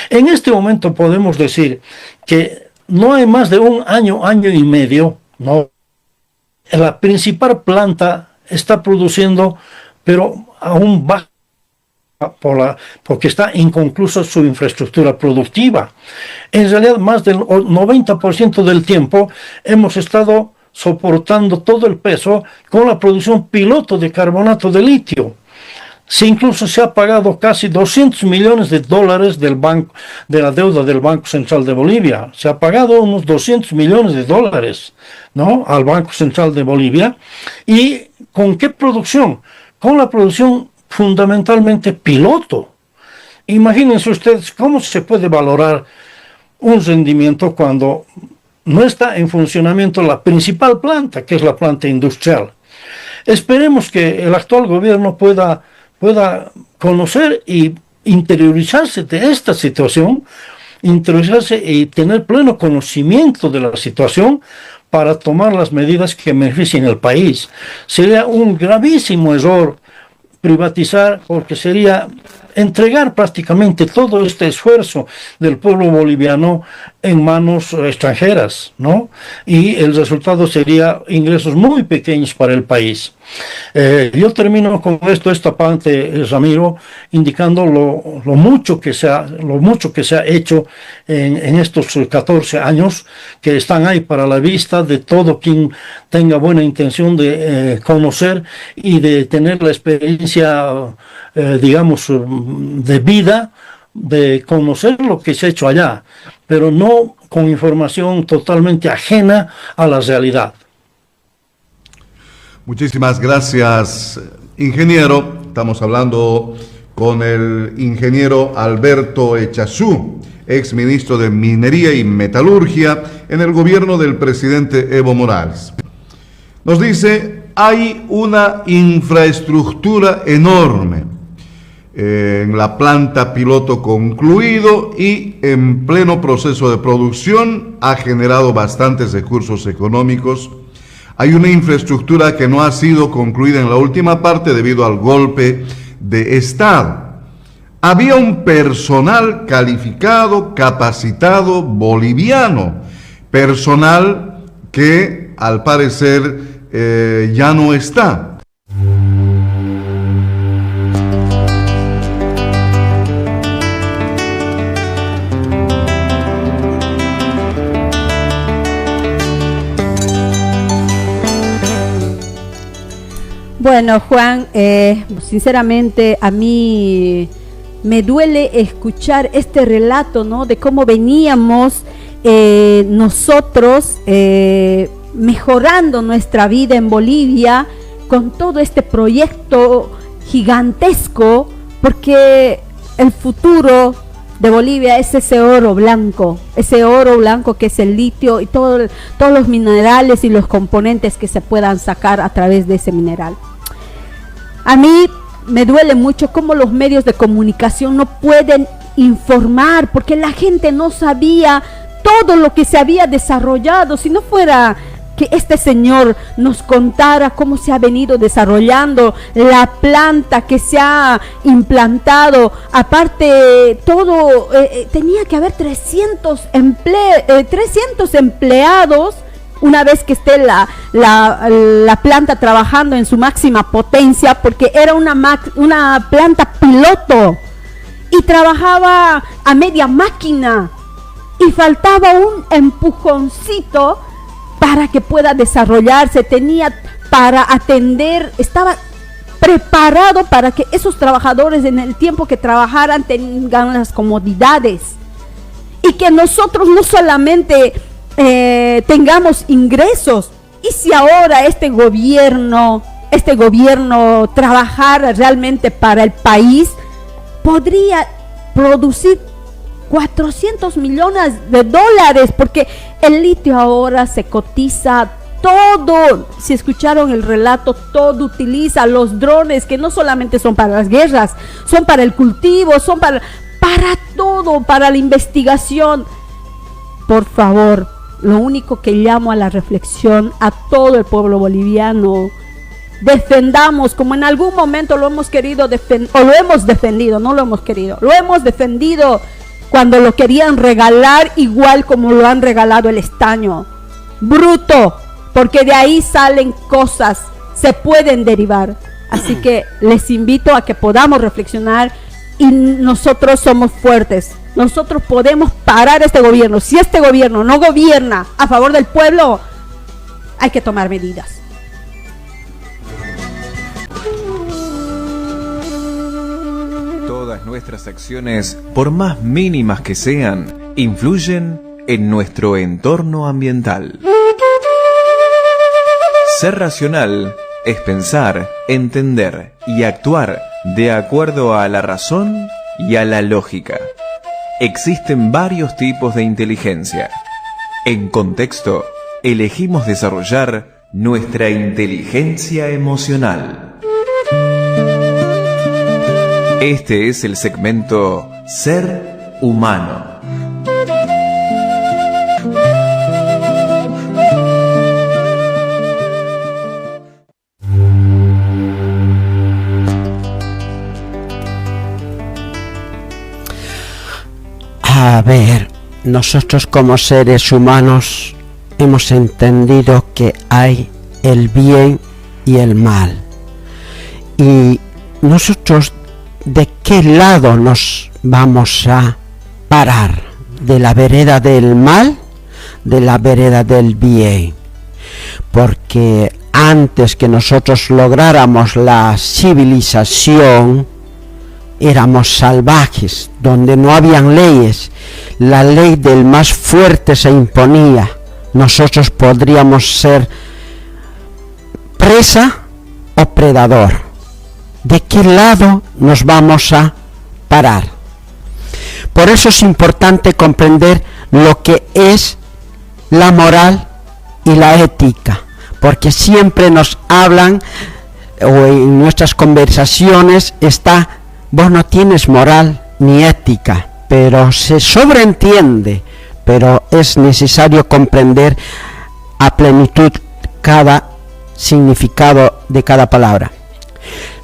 En este momento podemos decir que no hay más de un año, año y medio, no. La principal planta está produciendo, pero aún baja porque está inconclusa su infraestructura productiva. En realidad, más del 90% del tiempo hemos estado soportando todo el peso con la producción piloto de carbonato de litio. Incluso se ha pagado casi 200 millones de dólares de la deuda del Banco Central de Bolivia. Se ha pagado unos 200 millones de dólares, ¿no?, al Banco Central de Bolivia. ¿Y con qué producción? Con la producción fundamentalmente piloto. Imagínense ustedes cómo se puede valorar un rendimiento cuando no está en funcionamiento la principal planta, que es la planta industrial. Esperemos que el actual gobierno pueda conocer y interiorizarse de esta situación, interiorizarse y tener pleno conocimiento de la situación para tomar las medidas que beneficien al país. Sería un gravísimo error privatizar, porque sería entregar prácticamente todo este esfuerzo del pueblo boliviano en manos extranjeras, ¿no? Y el resultado sería ingresos muy pequeños para el país. Yo termino con esta parte, Ramiro, indicando lo mucho que se ha hecho en estos 14 años, que están ahí para la vista de todo quien tenga buena intención de conocer y de tener la experiencia, digamos, de vida, de conocer lo que se ha hecho allá, pero no con información totalmente ajena a la realidad. Muchísimas gracias, ingeniero. Estamos hablando con el ingeniero Alberto Echazú, ex ministro de Minería y Metalurgia en el gobierno del presidente Evo Morales. Nos dice, hay una infraestructura enorme en la planta piloto concluido y en pleno proceso de producción, ha generado bastantes recursos económicos. Hay una infraestructura que no ha sido concluida en la última parte debido al golpe de Estado. Había un personal calificado, capacitado, boliviano, personal que al parecer ya no está. Bueno, Juan, sinceramente a mí me duele escuchar este relato, ¿no? De cómo veníamos nosotros mejorando nuestra vida en Bolivia con todo este proyecto gigantesco, porque el futuro de Bolivia es ese oro blanco que es el litio y todos los minerales y los componentes que se puedan sacar a través de ese mineral. A mí me duele mucho cómo los medios de comunicación no pueden informar, porque la gente no sabía todo lo que se había desarrollado. Si no fuera que este señor nos contara cómo se ha venido desarrollando la planta que se ha implantado, aparte todo, tenía que haber 300 empleados una vez que esté la planta trabajando en su máxima potencia, porque era una planta piloto y trabajaba a media máquina y faltaba un empujoncito para que pueda desarrollarse. Tenía para atender, estaba preparado para que esos trabajadores en el tiempo que trabajaran tengan las comodidades y que nosotros no solamente tengamos ingresos. Y si ahora este gobierno trabajara realmente para el país, podría producir 400 millones de dólares, porque el litio ahora se cotiza todo. Si escucharon el relato, todo utiliza los drones, que no solamente son para las guerras, son para el cultivo, son para todo, para la investigación. Por favor, lo único que llamo a la reflexión a todo el pueblo boliviano: defendamos, como en algún momento lo hemos querido defender, o lo hemos defendido, no lo hemos querido, lo hemos defendido cuando lo querían regalar, igual como lo han regalado el estaño. Bruto, porque de ahí salen cosas, se pueden derivar. Así que les invito a que podamos reflexionar, y nosotros somos fuertes. Nosotros podemos parar este gobierno. Si este gobierno no gobierna a favor del pueblo, hay que tomar medidas. Todas nuestras acciones, por más mínimas que sean, influyen en nuestro entorno ambiental. Ser racional es pensar, entender y actuar de acuerdo a la razón y a la lógica. Existen varios tipos de inteligencia. En contexto, elegimos desarrollar nuestra inteligencia emocional. Este es el segmento Ser Humano. A ver, nosotros como seres humanos hemos entendido que hay el bien y el mal. Y nosotros, ¿de qué lado nos vamos a parar? ¿De la vereda del mal? ¿De la vereda del bien? Porque antes que nosotros lográramos la civilización, éramos salvajes, donde no habían leyes. La ley del más fuerte se imponía. Nosotros podríamos ser presa o predador. ¿De qué lado nos vamos a parar? Por eso es importante comprender lo que es la moral y la ética, porque siempre nos hablan, o en nuestras conversaciones está: vos no tienes moral ni ética, pero se sobreentiende, pero es necesario comprender a plenitud cada significado de cada palabra.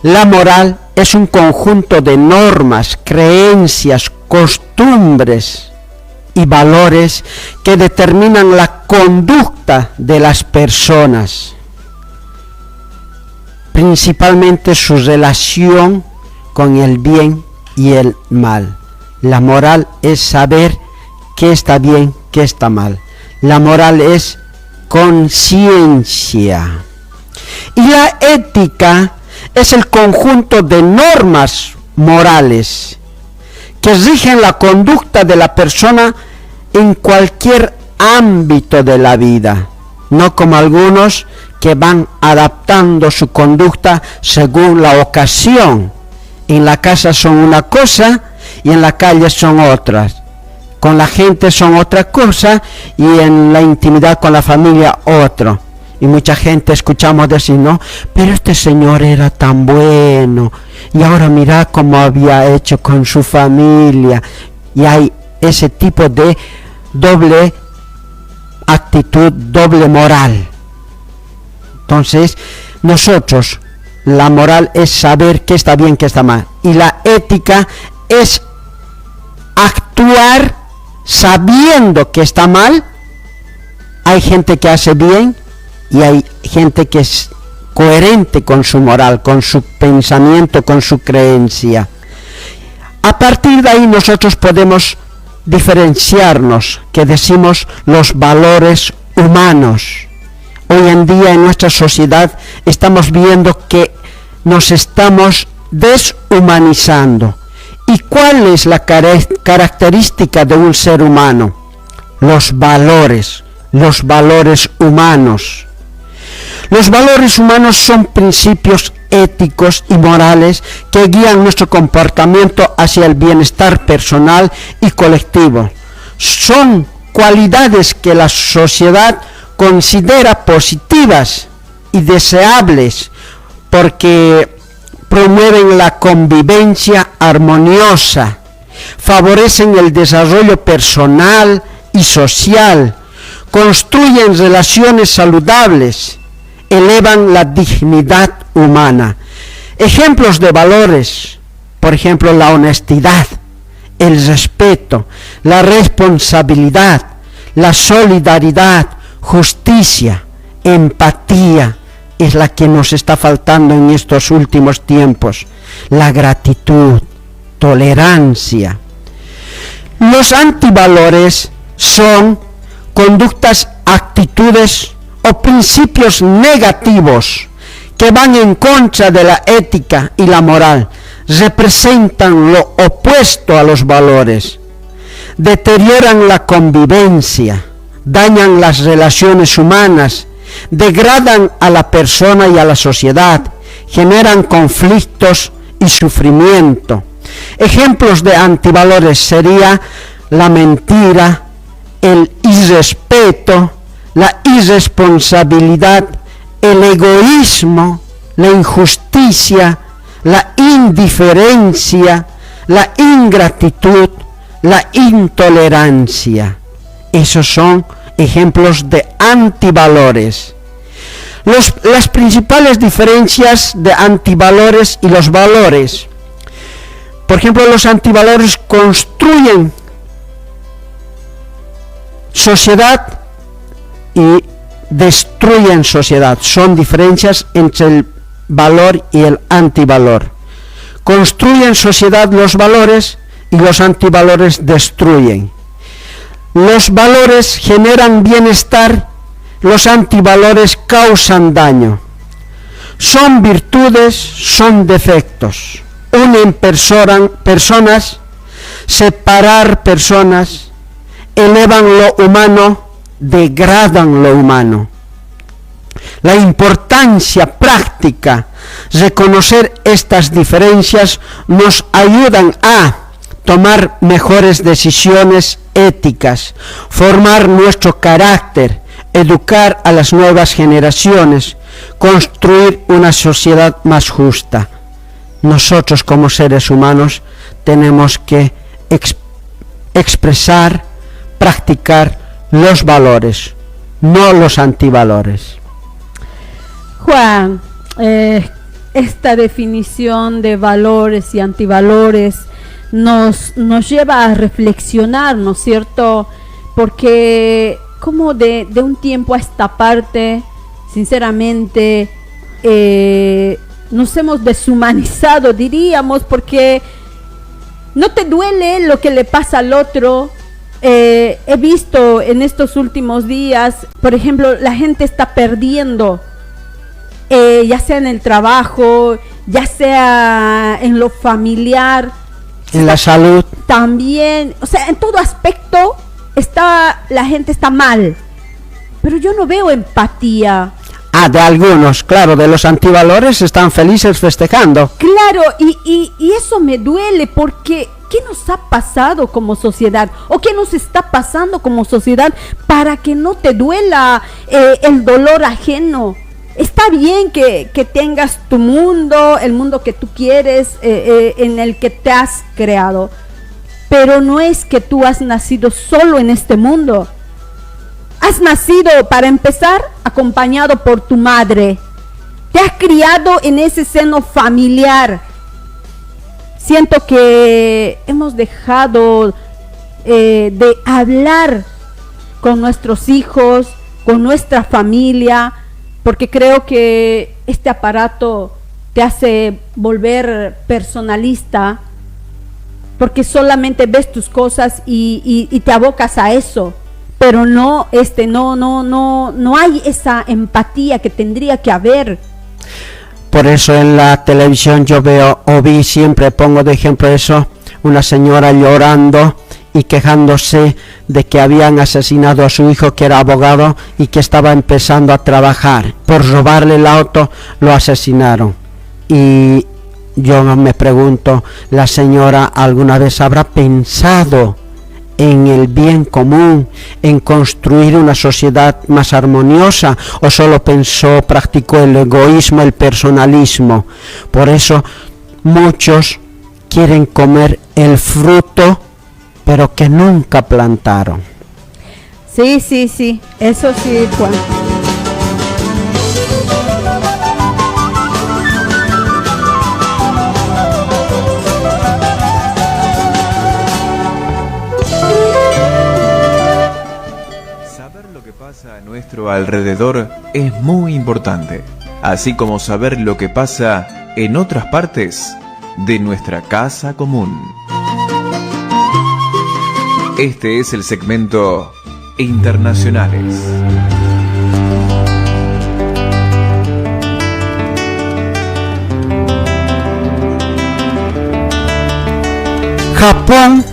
La moral es un conjunto de normas, creencias, costumbres y valores que determinan la conducta de las personas, principalmente su relación con el bien y el mal. La moral es saber qué está bien, qué está mal. La moral es conciencia. Y la ética es el conjunto de normas morales que rigen la conducta de la persona en cualquier ámbito de la vida, no como algunos que van adaptando su conducta según la ocasión. En la casa son una cosa y en la calle son otras. Con la gente son otra cosa y en la intimidad con la familia otro. Y mucha gente escuchamos decir: no, pero este señor era tan bueno y ahora mira cómo había hecho con su familia. Y hay ese tipo de doble actitud, doble moral. Entonces, nosotros, la moral es saber qué está bien, qué está mal. Y la ética es actuar sabiendo que está mal. Hay gente que hace bien y hay gente que es coherente con su moral, con su pensamiento, con su creencia. A partir de ahí nosotros podemos diferenciarnos, que decimos los valores humanos. Hoy en día en nuestra sociedad estamos viendo que nos estamos deshumanizando. ¿Y cuál es la característica de un ser humano? Los valores humanos. Los valores humanos son principios éticos y morales que guían nuestro comportamiento hacia el bienestar personal y colectivo. Son cualidades que la sociedad considera positivas y deseables porque promueven la convivencia armoniosa, favorecen el desarrollo personal y social, construyen relaciones saludables, elevan la dignidad humana. Ejemplos de valores, por ejemplo, la honestidad, el respeto, la responsabilidad, la solidaridad, justicia, empatía, es la que nos está faltando en estos últimos tiempos, la gratitud, tolerancia. Los antivalores son conductas, actitudes o principios negativos que van en contra de la ética y la moral, representan lo opuesto a los valores, deterioran la convivencia, dañan las relaciones humanas, degradan a la persona y a la sociedad, generan conflictos y sufrimiento. Ejemplos de antivalores sería la mentira, el irrespeto, la irresponsabilidad, el egoísmo, la injusticia, la indiferencia, la ingratitud, la intolerancia. Esos son ejemplos de antivalores. Las principales diferencias de antivalores y los valores. Por ejemplo, los antivalores construyen sociedad y destruyen sociedad. Son diferencias entre el valor y el antivalor. Construyen sociedad los valores y los antivalores destruyen. Los valores generan bienestar, los antivalores causan daño. Son virtudes, son defectos. Unen personas, separar personas, elevan lo humano, degradan lo humano. La importancia práctica, reconocer estas diferencias nos ayudan a tomar mejores decisiones éticas, formar nuestro carácter, educar a las nuevas generaciones, construir una sociedad más justa. Nosotros como seres humanos tenemos que expresar, practicar los valores, no los antivalores. Juan, esta definición de valores y antivalores nos lleva a reflexionar, ¿no es cierto? Porque como de un tiempo a esta parte, sinceramente, nos hemos deshumanizado, diríamos, porque no te duele lo que le pasa al otro. He visto en estos últimos días, por ejemplo, la gente está perdiendo, ya sea en el trabajo, ya sea en lo familiar, en la salud también, o sea, en todo aspecto la gente está mal, pero yo no veo empatía. De algunos, claro, de los antivalores están felices festejando. Claro, y eso me duele porque ¿qué nos ha pasado como sociedad? ¿O qué nos está pasando como sociedad para que no te duela el dolor ajeno? Está bien que tengas tu mundo, el mundo que tú quieres, en el que te has creado, pero no es que tú has nacido solo en este mundo. Has nacido, para empezar, acompañado por tu madre. Te has criado en ese seno familiar. Siento que hemos dejado de hablar con nuestros hijos, con nuestra familia, porque creo que este aparato te hace volver personalista, porque solamente ves tus cosas y te abocas a eso, pero no hay esa empatía que tendría que haber. Por eso en la televisión yo veo o vi, siempre pongo de ejemplo eso, una señora llorando y quejándose de que habían asesinado a su hijo, que era abogado y que estaba empezando a trabajar. Por robarle el auto lo asesinaron. Y yo me pregunto, ¿la señora alguna vez habrá pensado en el bien común, en construir una sociedad más armoniosa, o solo practicó el egoísmo, el personalismo? Por eso muchos quieren comer el fruto, pero que nunca plantaron. Sí, eso sí, Juan. A nuestro alrededor es muy importante, así como saber lo que pasa en otras partes de nuestra casa común. Este es el segmento Internacionales. Japón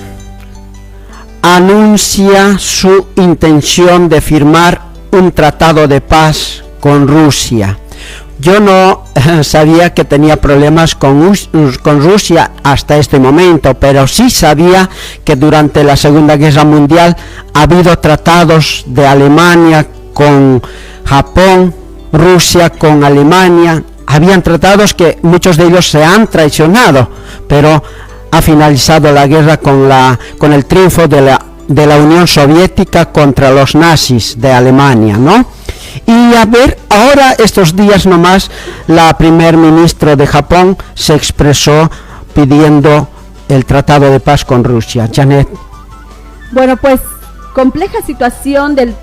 anuncia su intención de firmar un tratado de paz con Rusia. Yo no sabía que tenía problemas con Rusia hasta este momento, pero sí sabía que durante la Segunda Guerra Mundial ha habido tratados de Alemania con Japón, Rusia con Alemania. Habían tratados que muchos de ellos se han traicionado, pero ha finalizado la guerra con el triunfo de la Unión Soviética contra los nazis de Alemania, ¿no? Y a ver, ahora estos días nomás la primer ministro de Japón se expresó pidiendo el tratado de paz con Rusia. Janet. Bueno, pues compleja situación del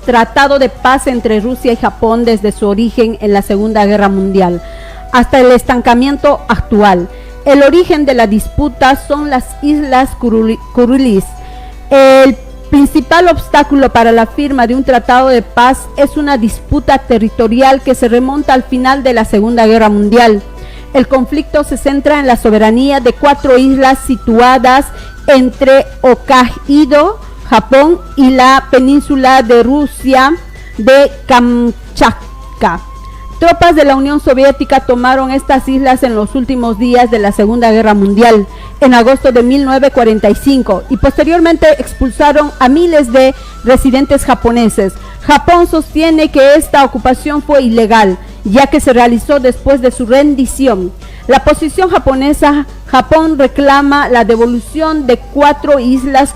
tratado de paz entre Rusia y Japón desde su origen en la Segunda Guerra Mundial hasta el estancamiento actual. El origen de la disputa son las Islas Kuriles. El principal obstáculo para la firma de un tratado de paz es una disputa territorial que se remonta al final de la Segunda Guerra Mundial. El conflicto se centra en la soberanía de 4 islas situadas entre Hokkaido, Japón, y la península de Rusia de Kamchatka. Tropas de la Unión Soviética tomaron estas islas en los últimos días de la Segunda Guerra Mundial, en agosto de 1945, y posteriormente expulsaron a miles de residentes japoneses. Japón sostiene que esta ocupación fue ilegal, ya que se realizó después de su rendición. La posición japonesa, Japón reclama la devolución de 4 islas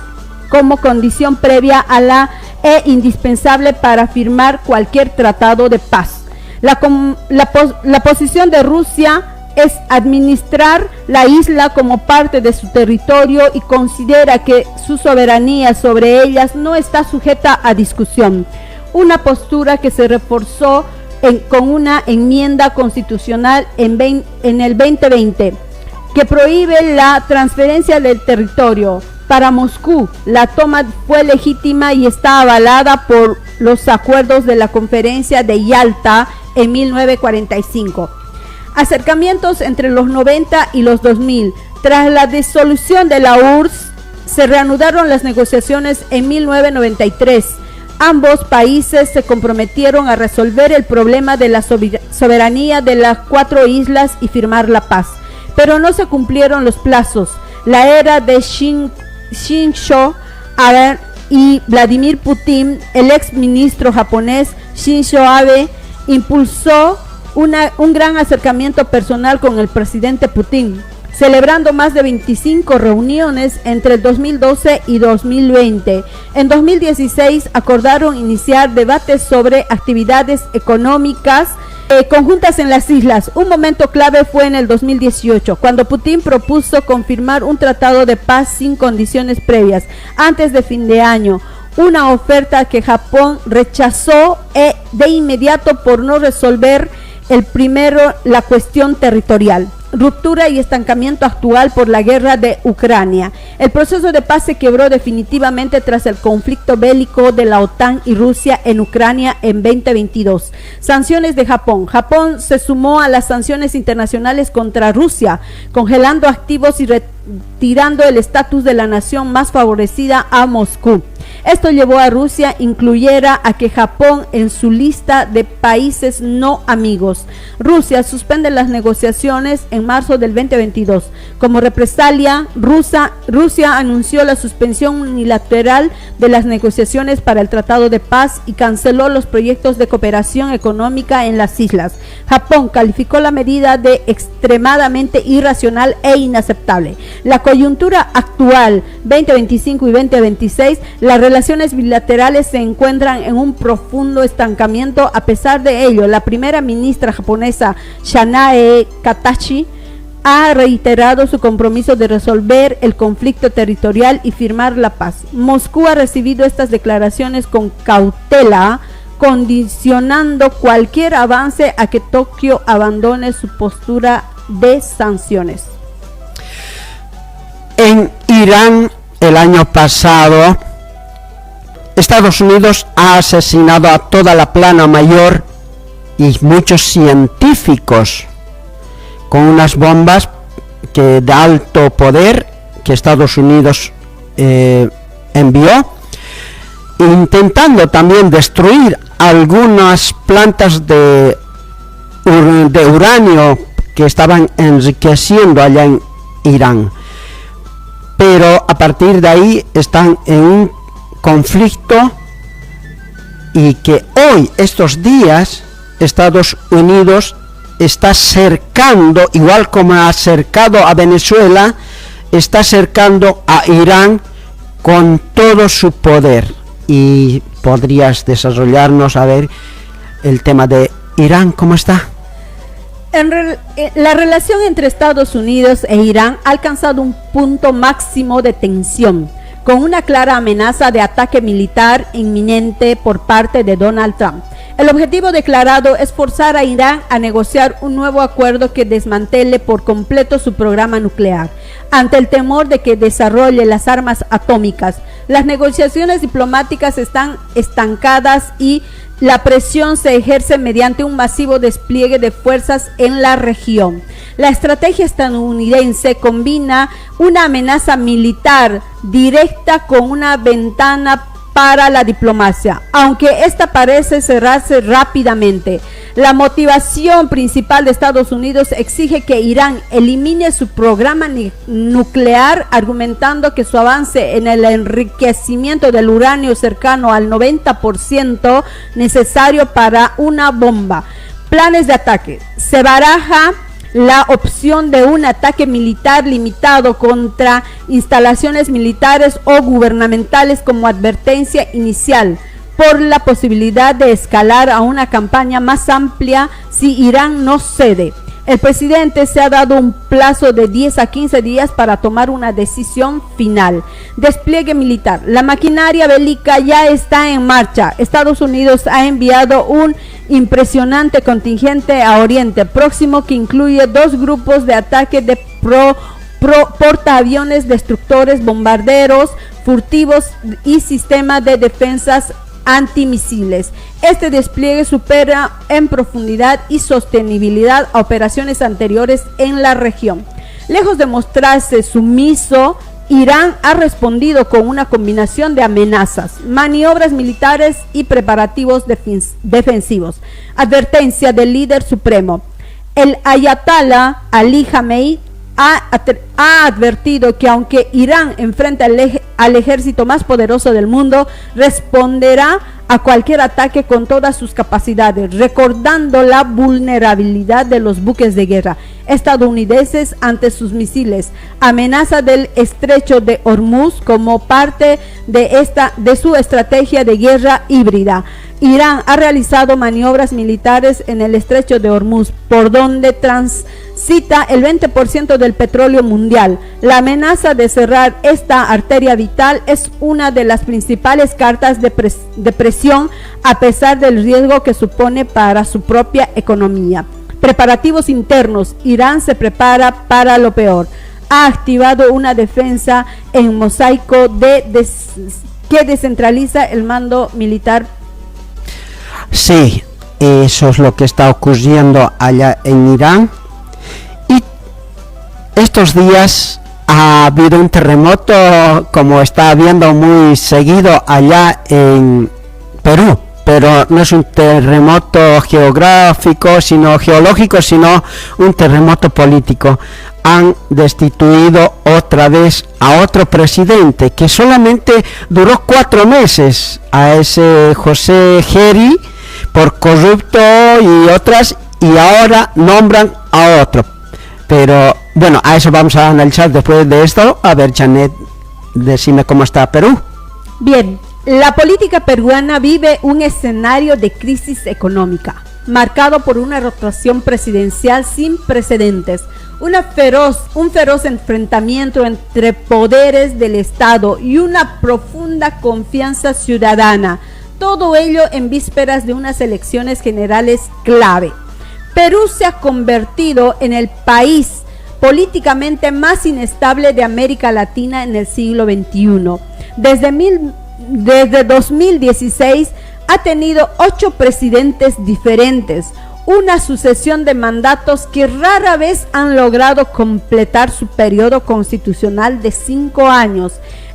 como condición previa a la indispensable para firmar cualquier tratado de paz. La posición de Rusia es administrar la isla como parte de su territorio y considera que su soberanía sobre ellas no está sujeta a discusión. Una postura que se reforzó con una enmienda constitucional en el 2020 que prohíbe la transferencia del territorio. Para Moscú, la toma fue legítima y está avalada por los acuerdos de la Conferencia de Yalta en 1945. Acercamientos entre los 90 y los 2000. Tras la disolución de la URSS, se reanudaron las negociaciones en 1993. Ambos países se comprometieron a resolver el problema de la soberanía de las 4 islas y firmar la paz. Pero no se cumplieron los plazos. La era de Shinzo Abe y Vladimir Putin, el ex ministro japonés Shinzo Abe, impulsó un gran acercamiento personal con el presidente Putin, celebrando más de 25 reuniones entre el 2012 y 2020. En 2016 acordaron iniciar debates sobre actividades económicas conjuntas en las islas. Un momento clave fue en el 2018, cuando Putin propuso confirmar un tratado de paz sin condiciones previas antes de fin de año, una oferta que Japón rechazó de inmediato por no resolver la cuestión territorial. Ruptura y estancamiento actual por la guerra de Ucrania. El proceso de paz se quebró definitivamente tras el conflicto bélico de la OTAN y Rusia en Ucrania en 2022. Sanciones de Japón. Japón se sumó a las sanciones internacionales contra Rusia, congelando activos y retirando el estatus de la nación más favorecida a Moscú. Esto llevó a Rusia incluyera a que Japón en su lista de países no amigos. Rusia suspende las negociaciones en marzo del 2022. Como represalia, Rusia anunció la suspensión unilateral de las negociaciones para el Tratado de Paz y canceló los proyectos de cooperación económica en las islas. Japón calificó la medida de extremadamente irracional e inaceptable. La coyuntura actual 2025 y 2026, las relaciones bilaterales se encuentran en un profundo estancamiento. A pesar de ello, la primera ministra japonesa Sanae Katachi ha reiterado su compromiso de resolver el conflicto territorial y firmar la paz. Moscú ha recibido estas declaraciones con cautela, condicionando cualquier avance a que Tokio abandone su postura de sanciones. En Irán, el año pasado, Estados Unidos ha asesinado a toda la plana mayor y muchos científicos con unas bombas de alto poder que Estados Unidos envió, intentando también destruir algunas plantas de de uranio que estaban enriqueciendo allá en Irán. Pero a partir de ahí están en un conflicto, y que hoy, estos días, Estados Unidos está cercando, igual como ha cercado a Venezuela, está cercando a Irán con todo su poder. Y podrías desarrollarnos a ver el tema de Irán, ¿cómo está? La relación entre Estados Unidos e Irán ha alcanzado un punto máximo de tensión, con una clara amenaza de ataque militar inminente por parte de Donald Trump. El objetivo declarado es forzar a Irán a negociar un nuevo acuerdo que desmantele por completo su programa nuclear. Ante el temor de que desarrolle las armas atómicas, las negociaciones diplomáticas están estancadas y la presión se ejerce mediante un masivo despliegue de fuerzas en la región. La estrategia estadounidense combina una amenaza militar directa con una ventana para la diplomacia, aunque esta parece cerrarse rápidamente. La motivación principal de Estados Unidos exige que Irán elimine su programa nuclear, argumentando que su avance en el enriquecimiento del uranio cercano al 90% necesario para una bomba. Planes de ataque. Se baraja la opción de un ataque militar limitado contra instalaciones militares o gubernamentales como advertencia inicial, por la posibilidad de escalar a una campaña más amplia si Irán no cede. El presidente se ha dado un plazo de 10 a 15 días para tomar una decisión final. Despliegue militar. La maquinaria bélica ya está en marcha. Estados Unidos ha enviado un impresionante contingente a Oriente Próximo que incluye 2 grupos de ataque de portaaviones, destructores, bombarderos furtivos y sistemas de defensas antimisiles. Este despliegue supera en profundidad y sostenibilidad a operaciones anteriores en la región. Lejos de mostrarse sumiso, Irán ha respondido con una combinación de amenazas, maniobras militares y preparativos defensivos. Advertencia del líder supremo. El ayatolá Ali Khamenei ha advertido que aunque Irán enfrenta al ejército más poderoso del mundo, responderá a cualquier ataque con todas sus capacidades, recordando la vulnerabilidad de los buques de guerra estadounidenses ante sus misiles. Amenaza del estrecho de Hormuz como parte de su estrategia de guerra híbrida. Irán ha realizado maniobras militares en el estrecho de Hormuz, por donde transita el 20% del petróleo mundial. La amenaza de cerrar esta arteria vital es una de las principales cartas de presión, a pesar del riesgo que supone para su propia economía. Preparativos internos. Irán se prepara para lo peor. Ha activado una defensa en mosaico que descentraliza el mando militar. Sí, eso es lo que está ocurriendo allá en Irán. Y estos días ha habido un terremoto, como está habiendo muy seguido allá en Perú, pero no es un terremoto geográfico, sino geológico, sino un terremoto político. Han destituido otra vez a otro presidente que solamente duró 4 meses, a ese José Geri, por corrupto y otras, y ahora nombran a otro. Pero bueno, a eso vamos a analizar después de esto. A ver, Janet, decime cómo está Perú. Bien, la política peruana vive un escenario de crisis económica, marcado por una rotación presidencial sin precedentes, un feroz enfrentamiento entre poderes del Estado y una profunda confianza ciudadana. Todo ello en vísperas de unas elecciones generales clave. Perú se ha convertido en el país políticamente más inestable de América Latina en el siglo XXI. Desde 2016 ha tenido 8 presidentes diferentes, una sucesión de mandatos que rara vez han logrado completar su periodo constitucional de 5 años.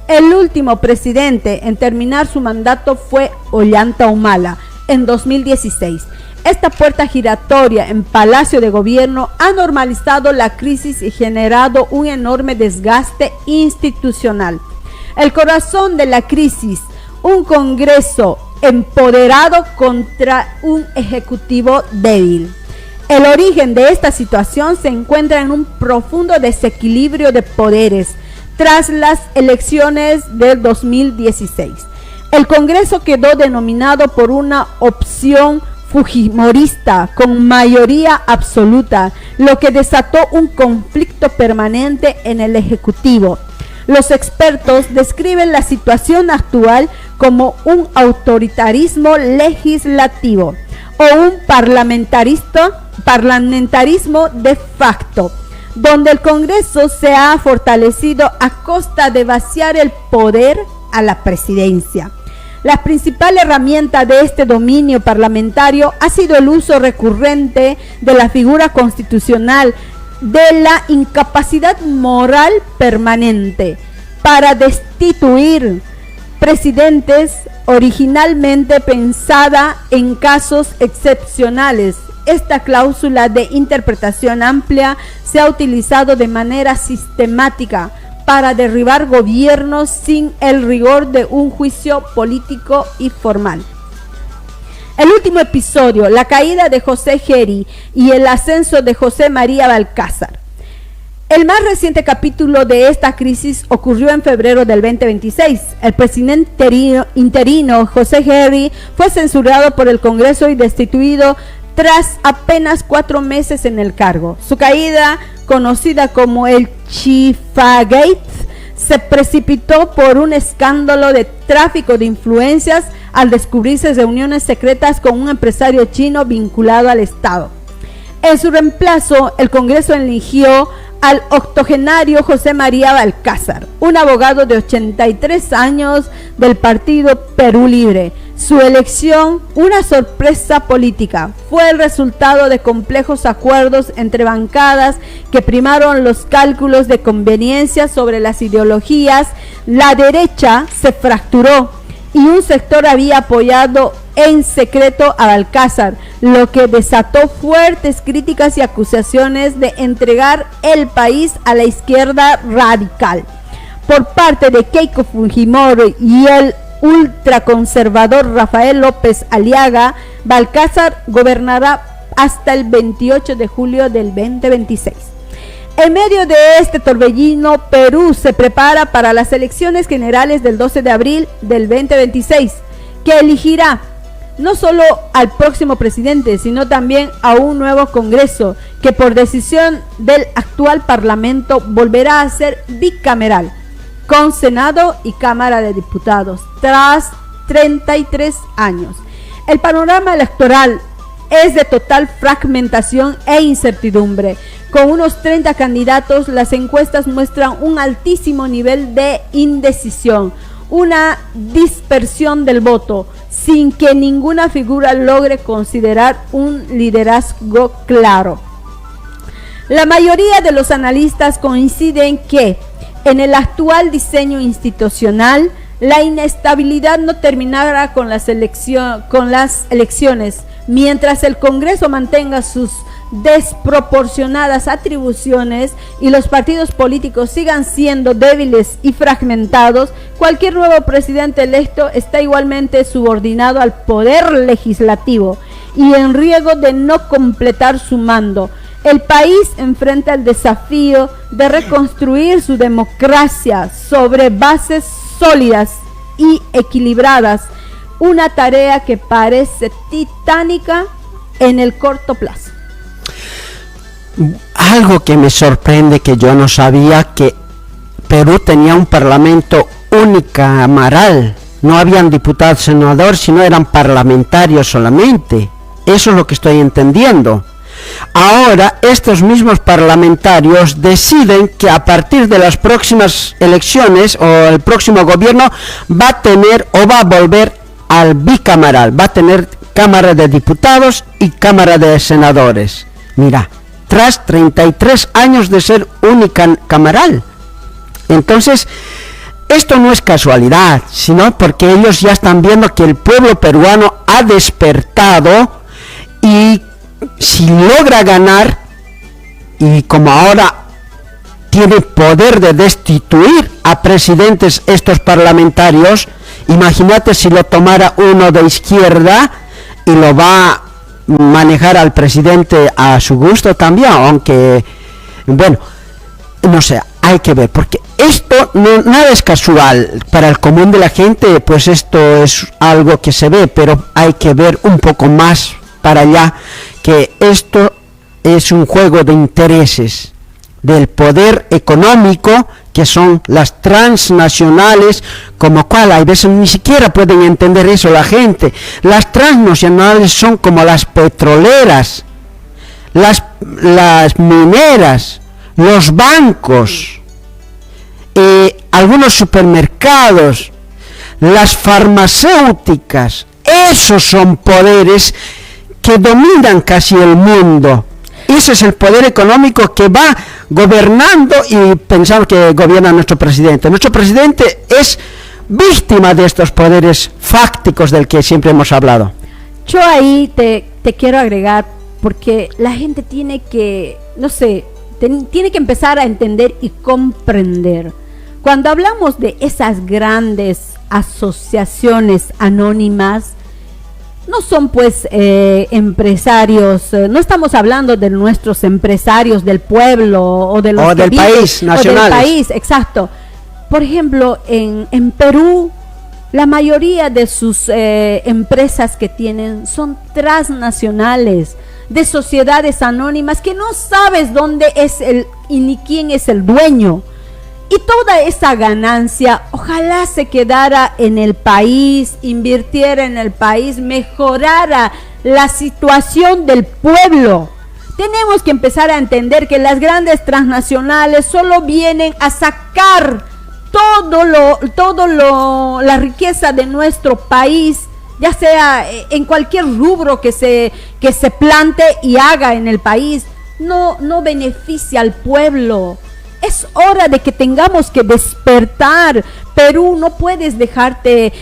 El último presidente en terminar su mandato fue Ollanta Humala en 2016. Esta puerta giratoria en Palacio de Gobierno ha normalizado la crisis y generado un enorme desgaste institucional. El corazón de la crisis, un Congreso empoderado contra un Ejecutivo débil. El origen de esta situación se encuentra en un profundo desequilibrio de poderes tras las elecciones del 2016. El Congreso quedó denominado por una opción fujimorista con mayoría absoluta, lo que desató un conflicto permanente en el Ejecutivo. Los expertos describen la situación actual como un autoritarismo legislativo o un parlamentarismo de facto, donde el Congreso se ha fortalecido a costa de vaciar el poder a la presidencia. La principal herramienta de este dominio parlamentario ha sido el uso recurrente de la figura constitucional de la incapacidad moral permanente para destituir presidentes, originalmente pensada en casos excepcionales. Esta cláusula de interpretación amplia se ha utilizado de manera sistemática para derribar gobiernos sin el rigor de un juicio político y formal. El último episodio, la caída de José Geri y el ascenso de José María Balcázar. El más reciente capítulo de esta crisis ocurrió en febrero del 2026. El presidente interino José Geri fue censurado por el Congreso y destituido tras apenas 4 meses en el cargo. Su caída, conocida como el Chifagate, se precipitó por un escándalo de tráfico de influencias al descubrirse reuniones secretas con un empresario chino vinculado al Estado. En su reemplazo, el Congreso eligió al octogenario José María Balcázar, un abogado de 83 años del partido Perú Libre. Su elección, una sorpresa política, fue el resultado de complejos acuerdos entre bancadas que primaron los cálculos de conveniencia sobre las ideologías. La derecha se fracturó y un sector había apoyado en secreto a Balcázar, lo que desató fuertes críticas y acusaciones de entregar el país a la izquierda radical. Por parte de Keiko Fujimori y el ultraconservador Rafael López Aliaga, Balcázar gobernará hasta el 28 de julio del 2026. En medio de este torbellino, Perú se prepara para las elecciones generales del 12 de abril del 2026, que elegirá no solo al próximo presidente, sino también a un nuevo Congreso, que por decisión del actual Parlamento volverá a ser bicameral, con Senado y Cámara de Diputados, tras 33 años. El panorama electoral es de total fragmentación e incertidumbre. Con unos 30 candidatos, las encuestas muestran un altísimo nivel de indecisión, una dispersión del voto, sin que ninguna figura logre considerar un liderazgo claro. La mayoría de los analistas coinciden que en el actual diseño institucional, la inestabilidad no terminará con las elecciones, mientras el Congreso mantenga sus desproporcionadas atribuciones y los partidos políticos sigan siendo débiles y fragmentados. Cualquier nuevo presidente electo está igualmente subordinado al poder legislativo y en riesgo de no completar su mando. El país enfrenta el desafío de reconstruir su democracia sobre bases sólidas y equilibradas, una tarea que parece titánica en el corto plazo. Algo que me sorprende, que yo no sabía, que Perú tenía un parlamento unicameral, no habían diputados, senadores, sino eran parlamentarios solamente. Eso es lo que estoy entendiendo. Ahora estos mismos parlamentarios deciden que a partir de las próximas elecciones o el próximo gobierno va a tener o va a volver al bicameral, va a tener Cámara de Diputados y Cámara de Senadores. Mira, tras 33 años de ser unicameral. Entonces, esto no es casualidad, sino porque ellos ya están viendo que el pueblo peruano ha despertado y si logra ganar, y como ahora tiene poder de destituir a presidentes estos parlamentarios, imagínate si lo tomara uno de izquierda y lo va a manejar al presidente a su gusto también, aunque, bueno, no sé, hay que ver, porque esto nada es casual. Para el común de la gente, pues esto es algo que se ve, pero hay que ver un poco más para allá, que esto es un juego de intereses del poder económico, que son las transnacionales, como cual hay veces ni siquiera pueden entender eso la gente. Las transnacionales son como las petroleras, las mineras, los bancos, algunos supermercados, las farmacéuticas. Esos son poderes que dominan casi el mundo. Ese es el poder económico que va gobernando, y pensamos que gobierna nuestro presidente. Nuestro presidente es víctima de estos poderes fácticos del que siempre hemos hablado. Yo ahí te quiero agregar, porque la gente tiene que, no sé, tiene que empezar a entender y comprender. Cuando hablamos de esas grandes asociaciones anónimas, no son pues empresarios, no estamos hablando de nuestros empresarios del pueblo o de los del país, nacionales. O del país, exacto. Por ejemplo, en Perú, la mayoría de sus empresas que tienen son transnacionales, de sociedades anónimas que no sabes dónde es y ni quién es el dueño. Y toda esa ganancia, ojalá se quedara en el país, invirtiera en el país, mejorara la situación del pueblo. Tenemos que empezar a entender que las grandes transnacionales solo vienen a sacar la riqueza de nuestro país, ya sea en cualquier rubro que se plante y haga en el país. No beneficia al pueblo. Es hora de que tengamos que despertar. Perú, no puedes dejarte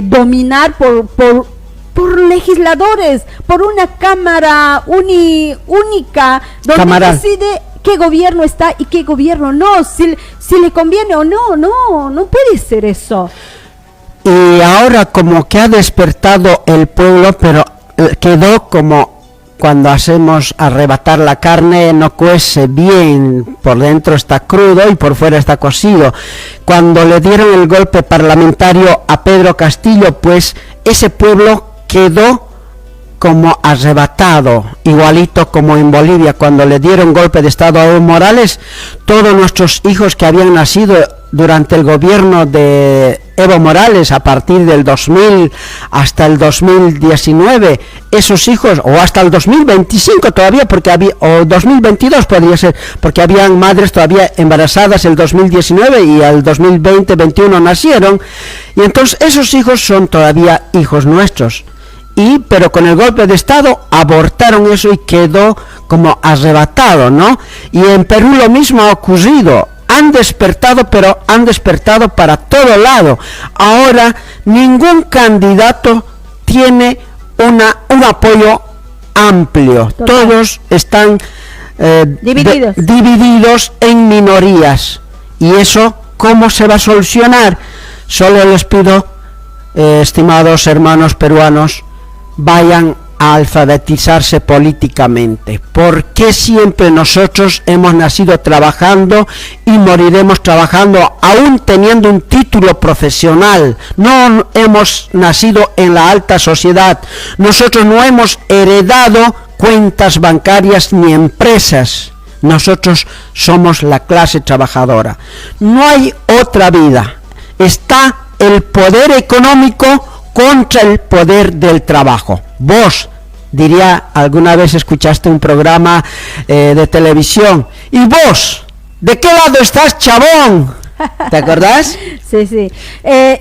dominar por legisladores, por una cámara única, donde decide qué gobierno está y qué gobierno no, si le conviene o no puede ser eso. Y ahora como que ha despertado el pueblo, pero quedó como cuando hacemos arrebatar la carne, no cuece bien, por dentro está crudo y por fuera está cocido. Cuando le dieron el golpe parlamentario a Pedro Castillo, pues ese pueblo quedó como arrebatado, igualito como en Bolivia, cuando le dieron golpe de estado a Evo Morales. Todos nuestros hijos que habían nacido durante el gobierno de Evo Morales, a partir del 2000 hasta el 2019, esos hijos, o hasta el 2025 todavía, porque o 2022 podría ser, porque habían madres todavía embarazadas el 2019 y al 2020-21 nacieron, y entonces esos hijos son todavía hijos nuestros. Pero con el golpe de estado abortaron eso y quedó como arrebatado, ¿no? Y en Perú lo mismo ha ocurrido. Han despertado, pero han despertado para todo lado. Ahora ningún candidato tiene un apoyo amplio. Total. Todos están divididos en minorías. ¿Y eso cómo se va a solucionar? Solo les pido, estimados hermanos peruanos, vayan a alfabetizarse políticamente. ¿Por qué siempre nosotros hemos nacido trabajando y moriremos trabajando, aún teniendo un título profesional? No hemos nacido en la alta sociedad. Nosotros no hemos heredado cuentas bancarias ni empresas. Nosotros somos la clase trabajadora. No hay otra vida. Está el poder económico contra el poder del trabajo. Vos, diría, alguna vez escuchaste un programa de televisión, y vos, ¿de qué lado estás, chabón? ¿Te acordás? Sí.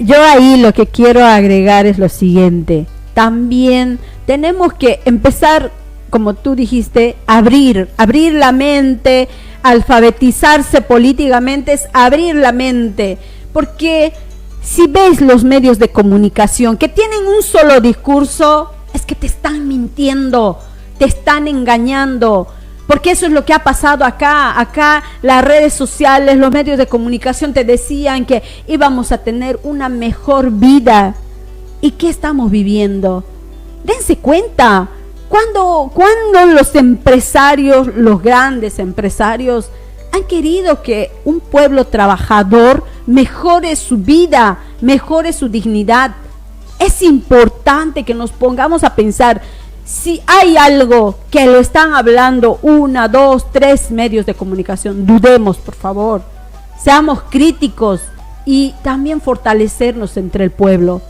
Yo ahí lo que quiero agregar es lo siguiente. También tenemos que empezar, como tú dijiste, abrir la mente, alfabetizarse políticamente es abrir la mente, porque si ves los medios de comunicación que tienen un solo discurso, es que te están mintiendo, te están engañando. Porque eso es lo que ha pasado acá. Acá las redes sociales, los medios de comunicación te decían que íbamos a tener una mejor vida. ¿Y qué estamos viviendo? Dense cuenta. Cuando los empresarios, los grandes empresarios, han querido que un pueblo trabajador mejore su vida, mejore su dignidad. Es importante que nos pongamos a pensar, si hay algo que lo están hablando 1, 2, 3 medios de comunicación, dudemos, por favor, seamos críticos y también fortalecernos entre el pueblo,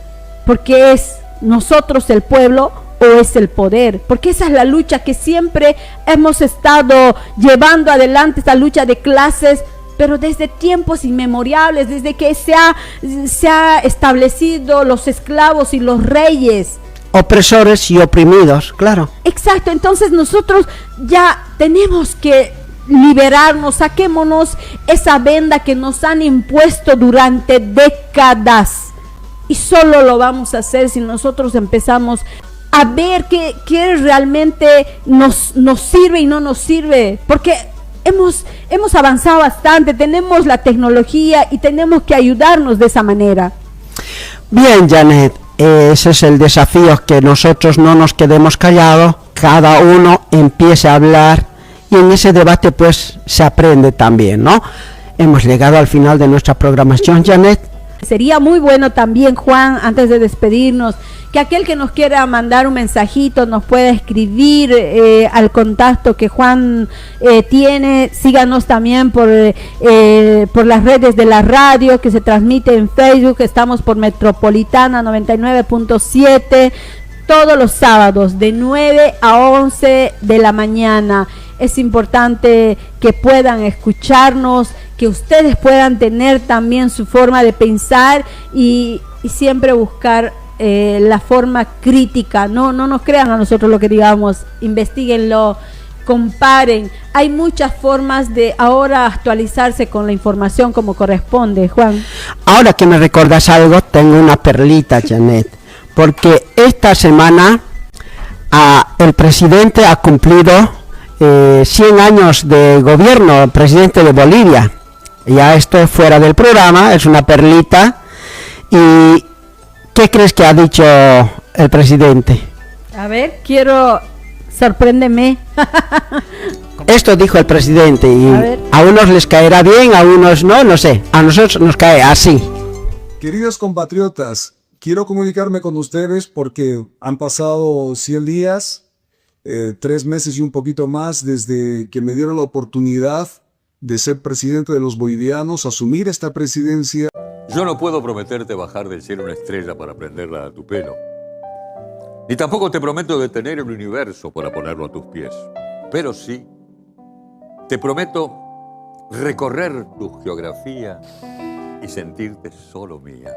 porque es nosotros el pueblo o es el poder, porque esa es la lucha que siempre hemos estado llevando adelante, esta lucha de clases, pero desde tiempos inmemorables, desde que se ha establecido los esclavos y los reyes. Opresores y oprimidos, claro. Exacto, entonces nosotros ya tenemos que liberarnos, saquémonos esa venda que nos han impuesto durante décadas. Y solo lo vamos a hacer si nosotros empezamos a ver qué realmente nos sirve y no nos sirve. Porque hemos avanzado bastante, tenemos la tecnología y tenemos que ayudarnos de esa manera. Bien, Janet, ese es el desafío, que nosotros no nos quedemos callados, cada uno empiece a hablar y en ese debate pues se aprende también, ¿no? Hemos llegado al final de nuestra programación, Janet. Sería muy bueno también, Juan, antes de despedirnos, que aquel que nos quiera mandar un mensajito nos pueda escribir al contacto que Juan tiene. Síganos también por las redes de la radio que se transmite en Facebook. Estamos por Metropolitana 99.7 todos los sábados de 9 a 11 de la mañana. Es importante que puedan escucharnos, que ustedes puedan tener también su forma de pensar y siempre buscar la forma crítica. No nos crean a nosotros lo que digamos, investiguenlo, comparen. Hay muchas formas de ahora actualizarse con la información como corresponde, Juan. Ahora que me recuerdas algo, tengo una perlita, Janet, porque esta semana el presidente ha cumplido 100 años de gobierno, presidente de Bolivia. Ya esto es fuera del programa, es una perlita. ¿Y qué crees que ha dicho el presidente? A ver, sorpréndeme. Esto dijo el presidente y a unos les caerá bien, a unos no sé. A nosotros nos cae así. Queridos compatriotas, quiero comunicarme con ustedes porque han pasado 100 días, 3 meses y un poquito más desde que me dieron la oportunidad de ser presidente de los bolivianos, asumir esta presidencia. Yo no puedo prometerte bajar del cielo una estrella para prenderla a tu pelo. Ni tampoco te prometo detener el universo para ponerlo a tus pies. Pero sí, te prometo recorrer tu geografía y sentirte solo mía.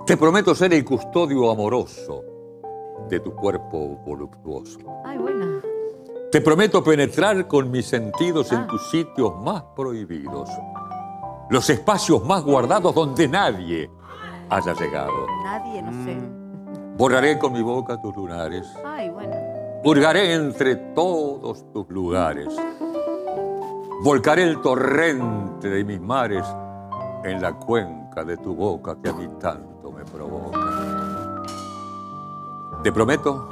Te prometo ser el custodio amoroso de tu cuerpo voluptuoso. Ay, buena. Te prometo penetrar con mis sentidos en tus sitios más prohibidos, los espacios más guardados donde nadie haya llegado. Nadie, no sé. Borraré con mi boca tus lunares. Ay, bueno. Hurgaré entre todos tus lugares. Volcaré el torrente de mis mares en la cuenca de tu boca que a mí tanto me provoca. Te prometo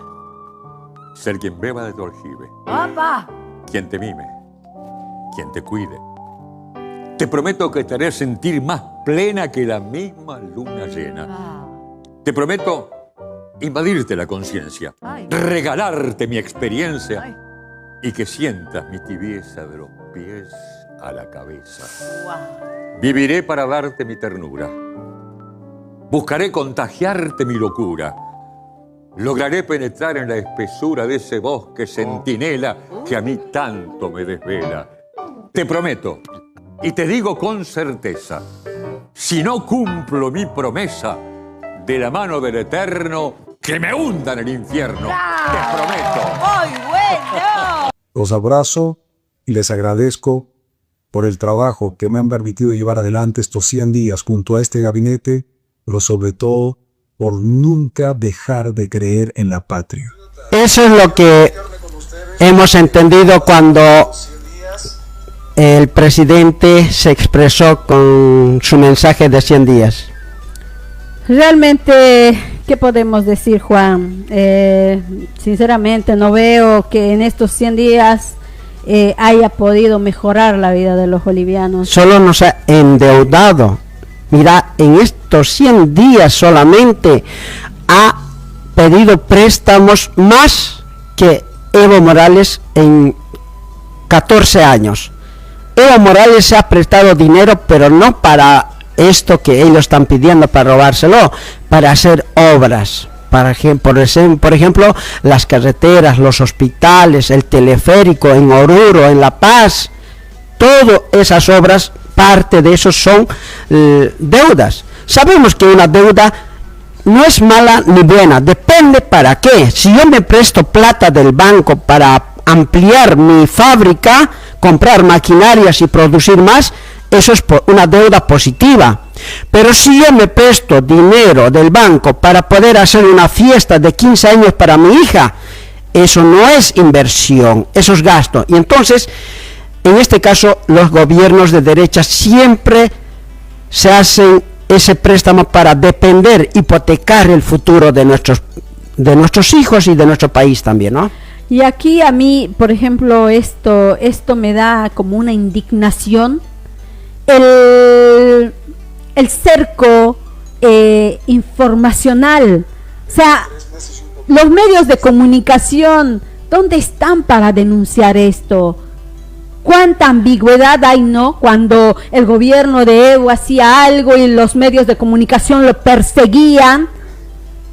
ser quien beba de tu aljibe. ¡Papá! Quien te mime, quien te cuide. Te prometo que te haré sentir más plena que la misma luna llena. Te prometo invadirte la conciencia, regalarte mi experiencia y que sientas mi tibieza de los pies a la cabeza. Viviré para darte mi ternura. Buscaré contagiarte mi locura. Lograré penetrar en la espesura de ese bosque centinela que a mí tanto me desvela. Te prometo, y te digo con certeza, si no cumplo mi promesa, de la mano del Eterno, que me hunda en el infierno. Te prometo. ¡Muy bueno! Los abrazo y les agradezco por el trabajo que me han permitido llevar adelante estos 100 días junto a este gabinete, pero sobre todo por nunca dejar de creer en la patria. Eso es lo que hemos entendido cuando el presidente se expresó con su mensaje de 100 días. Realmente, ¿qué podemos decir, Juan? Sinceramente, no veo que en estos 100 días haya podido mejorar la vida de los bolivianos. Solo nos ha endeudado. Mira, en estos 100 días solamente ha pedido préstamos más que Evo Morales en 14 años. Evo Morales se ha prestado dinero, pero no para esto que ellos están pidiendo para robárselo, para hacer obras. Por ejemplo, las carreteras, los hospitales, el teleférico en Oruro, en La Paz, todas esas obras, parte de eso son deudas. Sabemos que una deuda no es mala ni buena, depende para qué. Si yo me presto plata del banco para ampliar mi fábrica, comprar maquinarias y producir más, eso es una deuda positiva. Pero si yo me presto dinero del banco para poder hacer una fiesta de 15 años para mi hija, eso no es inversión, eso es gasto. Y entonces, en este caso, los gobiernos de derecha siempre se hacen ese préstamo para depender, hipotecar el futuro de nuestros hijos y de nuestro país también, ¿no? Y aquí a mí, por ejemplo, esto me da como una indignación. El cerco informacional, o sea, los medios de comunicación, ¿dónde están para denunciar esto? ¿Cuánta ambigüedad hay, no? Cuando el gobierno de Evo hacía algo y los medios de comunicación lo perseguían,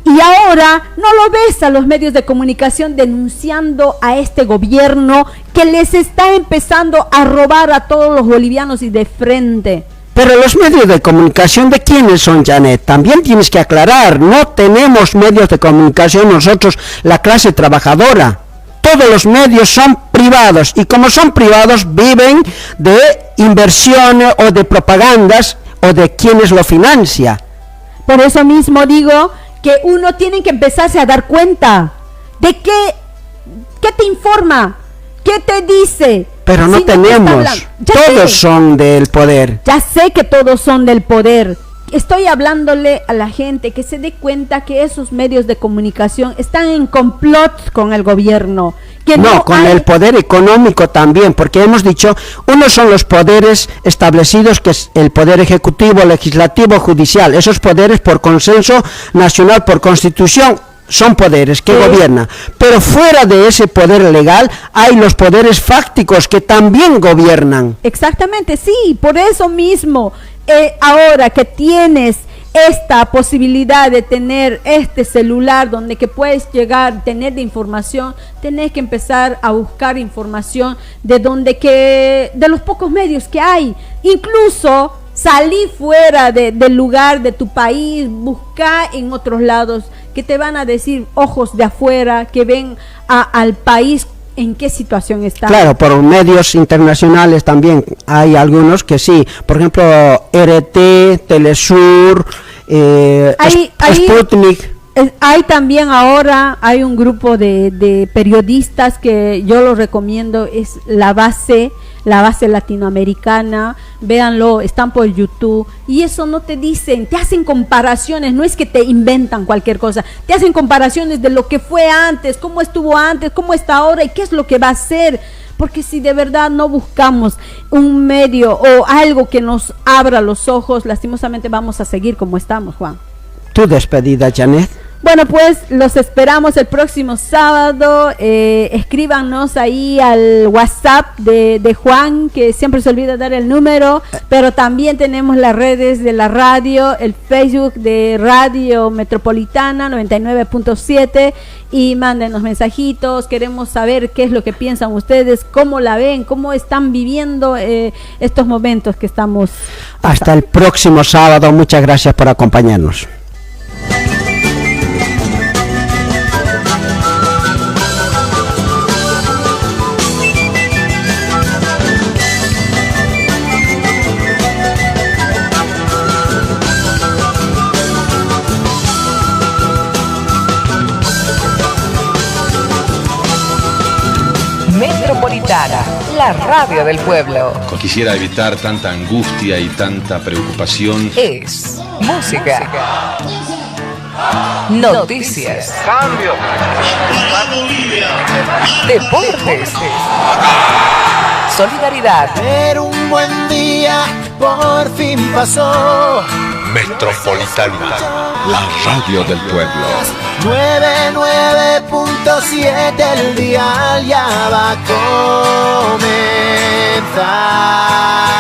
y ahora no lo ves a los medios de comunicación denunciando a este gobierno que les está empezando a robar a todos los bolivianos y de frente. Pero los medios de comunicación, ¿de quiénes son, Janet? También tienes que aclarar, no tenemos medios de comunicación nosotros, la clase trabajadora. Todos los medios son privados, y como son privados, viven de inversiones o de propagandas o de quienes lo financia. Por eso mismo digo que uno tiene que empezarse a dar cuenta de qué te informa, qué te dice. Pero no tenemos, todos son del poder. Ya sé que todos son del poder. Estoy hablándole a la gente que se dé cuenta que esos medios de comunicación están en complot con el gobierno. Que no, con el poder económico también, porque hemos dicho, unos son los poderes establecidos, que es el poder ejecutivo, legislativo, judicial. Esos poderes por consenso nacional, por constitución, son poderes que gobiernan, pero fuera de ese poder legal hay los poderes fácticos que también gobiernan. Exactamente, sí, por eso mismo, ahora que tienes esta posibilidad de tener este celular donde que puedes llegar, tener de información, tenés que empezar a buscar información de de los pocos medios que hay, incluso salí fuera del lugar de tu país, busca en otros lados que te van a decir ojos de afuera que ven al país en qué situación está. Claro, por medios internacionales también hay algunos que sí, por ejemplo RT, Telesur, Sputnik. Hay también ahora, hay un grupo de periodistas que yo lo recomiendo, es la base latinoamericana, véanlo, están por YouTube, y eso no te dicen, te hacen comparaciones, no es que te inventan cualquier cosa, te hacen comparaciones de lo que fue antes, cómo estuvo antes, cómo está ahora y qué es lo que va a ser, porque si de verdad no buscamos un medio o algo que nos abra los ojos, lastimosamente vamos a seguir como estamos, Juan. Tu despedida, Janet. Bueno, pues los esperamos el próximo sábado. Escríbanos ahí al WhatsApp de Juan, que siempre se olvida dar el número, pero también tenemos las redes de la radio, el Facebook de Radio Metropolitana 99.7, y mándenos mensajitos. Queremos saber qué es lo que piensan ustedes, cómo la ven, cómo están viviendo estos momentos que estamos. Hasta el próximo sábado. Muchas gracias por acompañarnos. la radio del pueblo. Quisiera evitar tanta angustia y tanta preocupación. Es música. Noticias. Cambio. Deportes. Solidaridad. Pero un buen día por fin pasó. Metropolitana, la radio del pueblo. 99.7 el dial ya va a comenzar.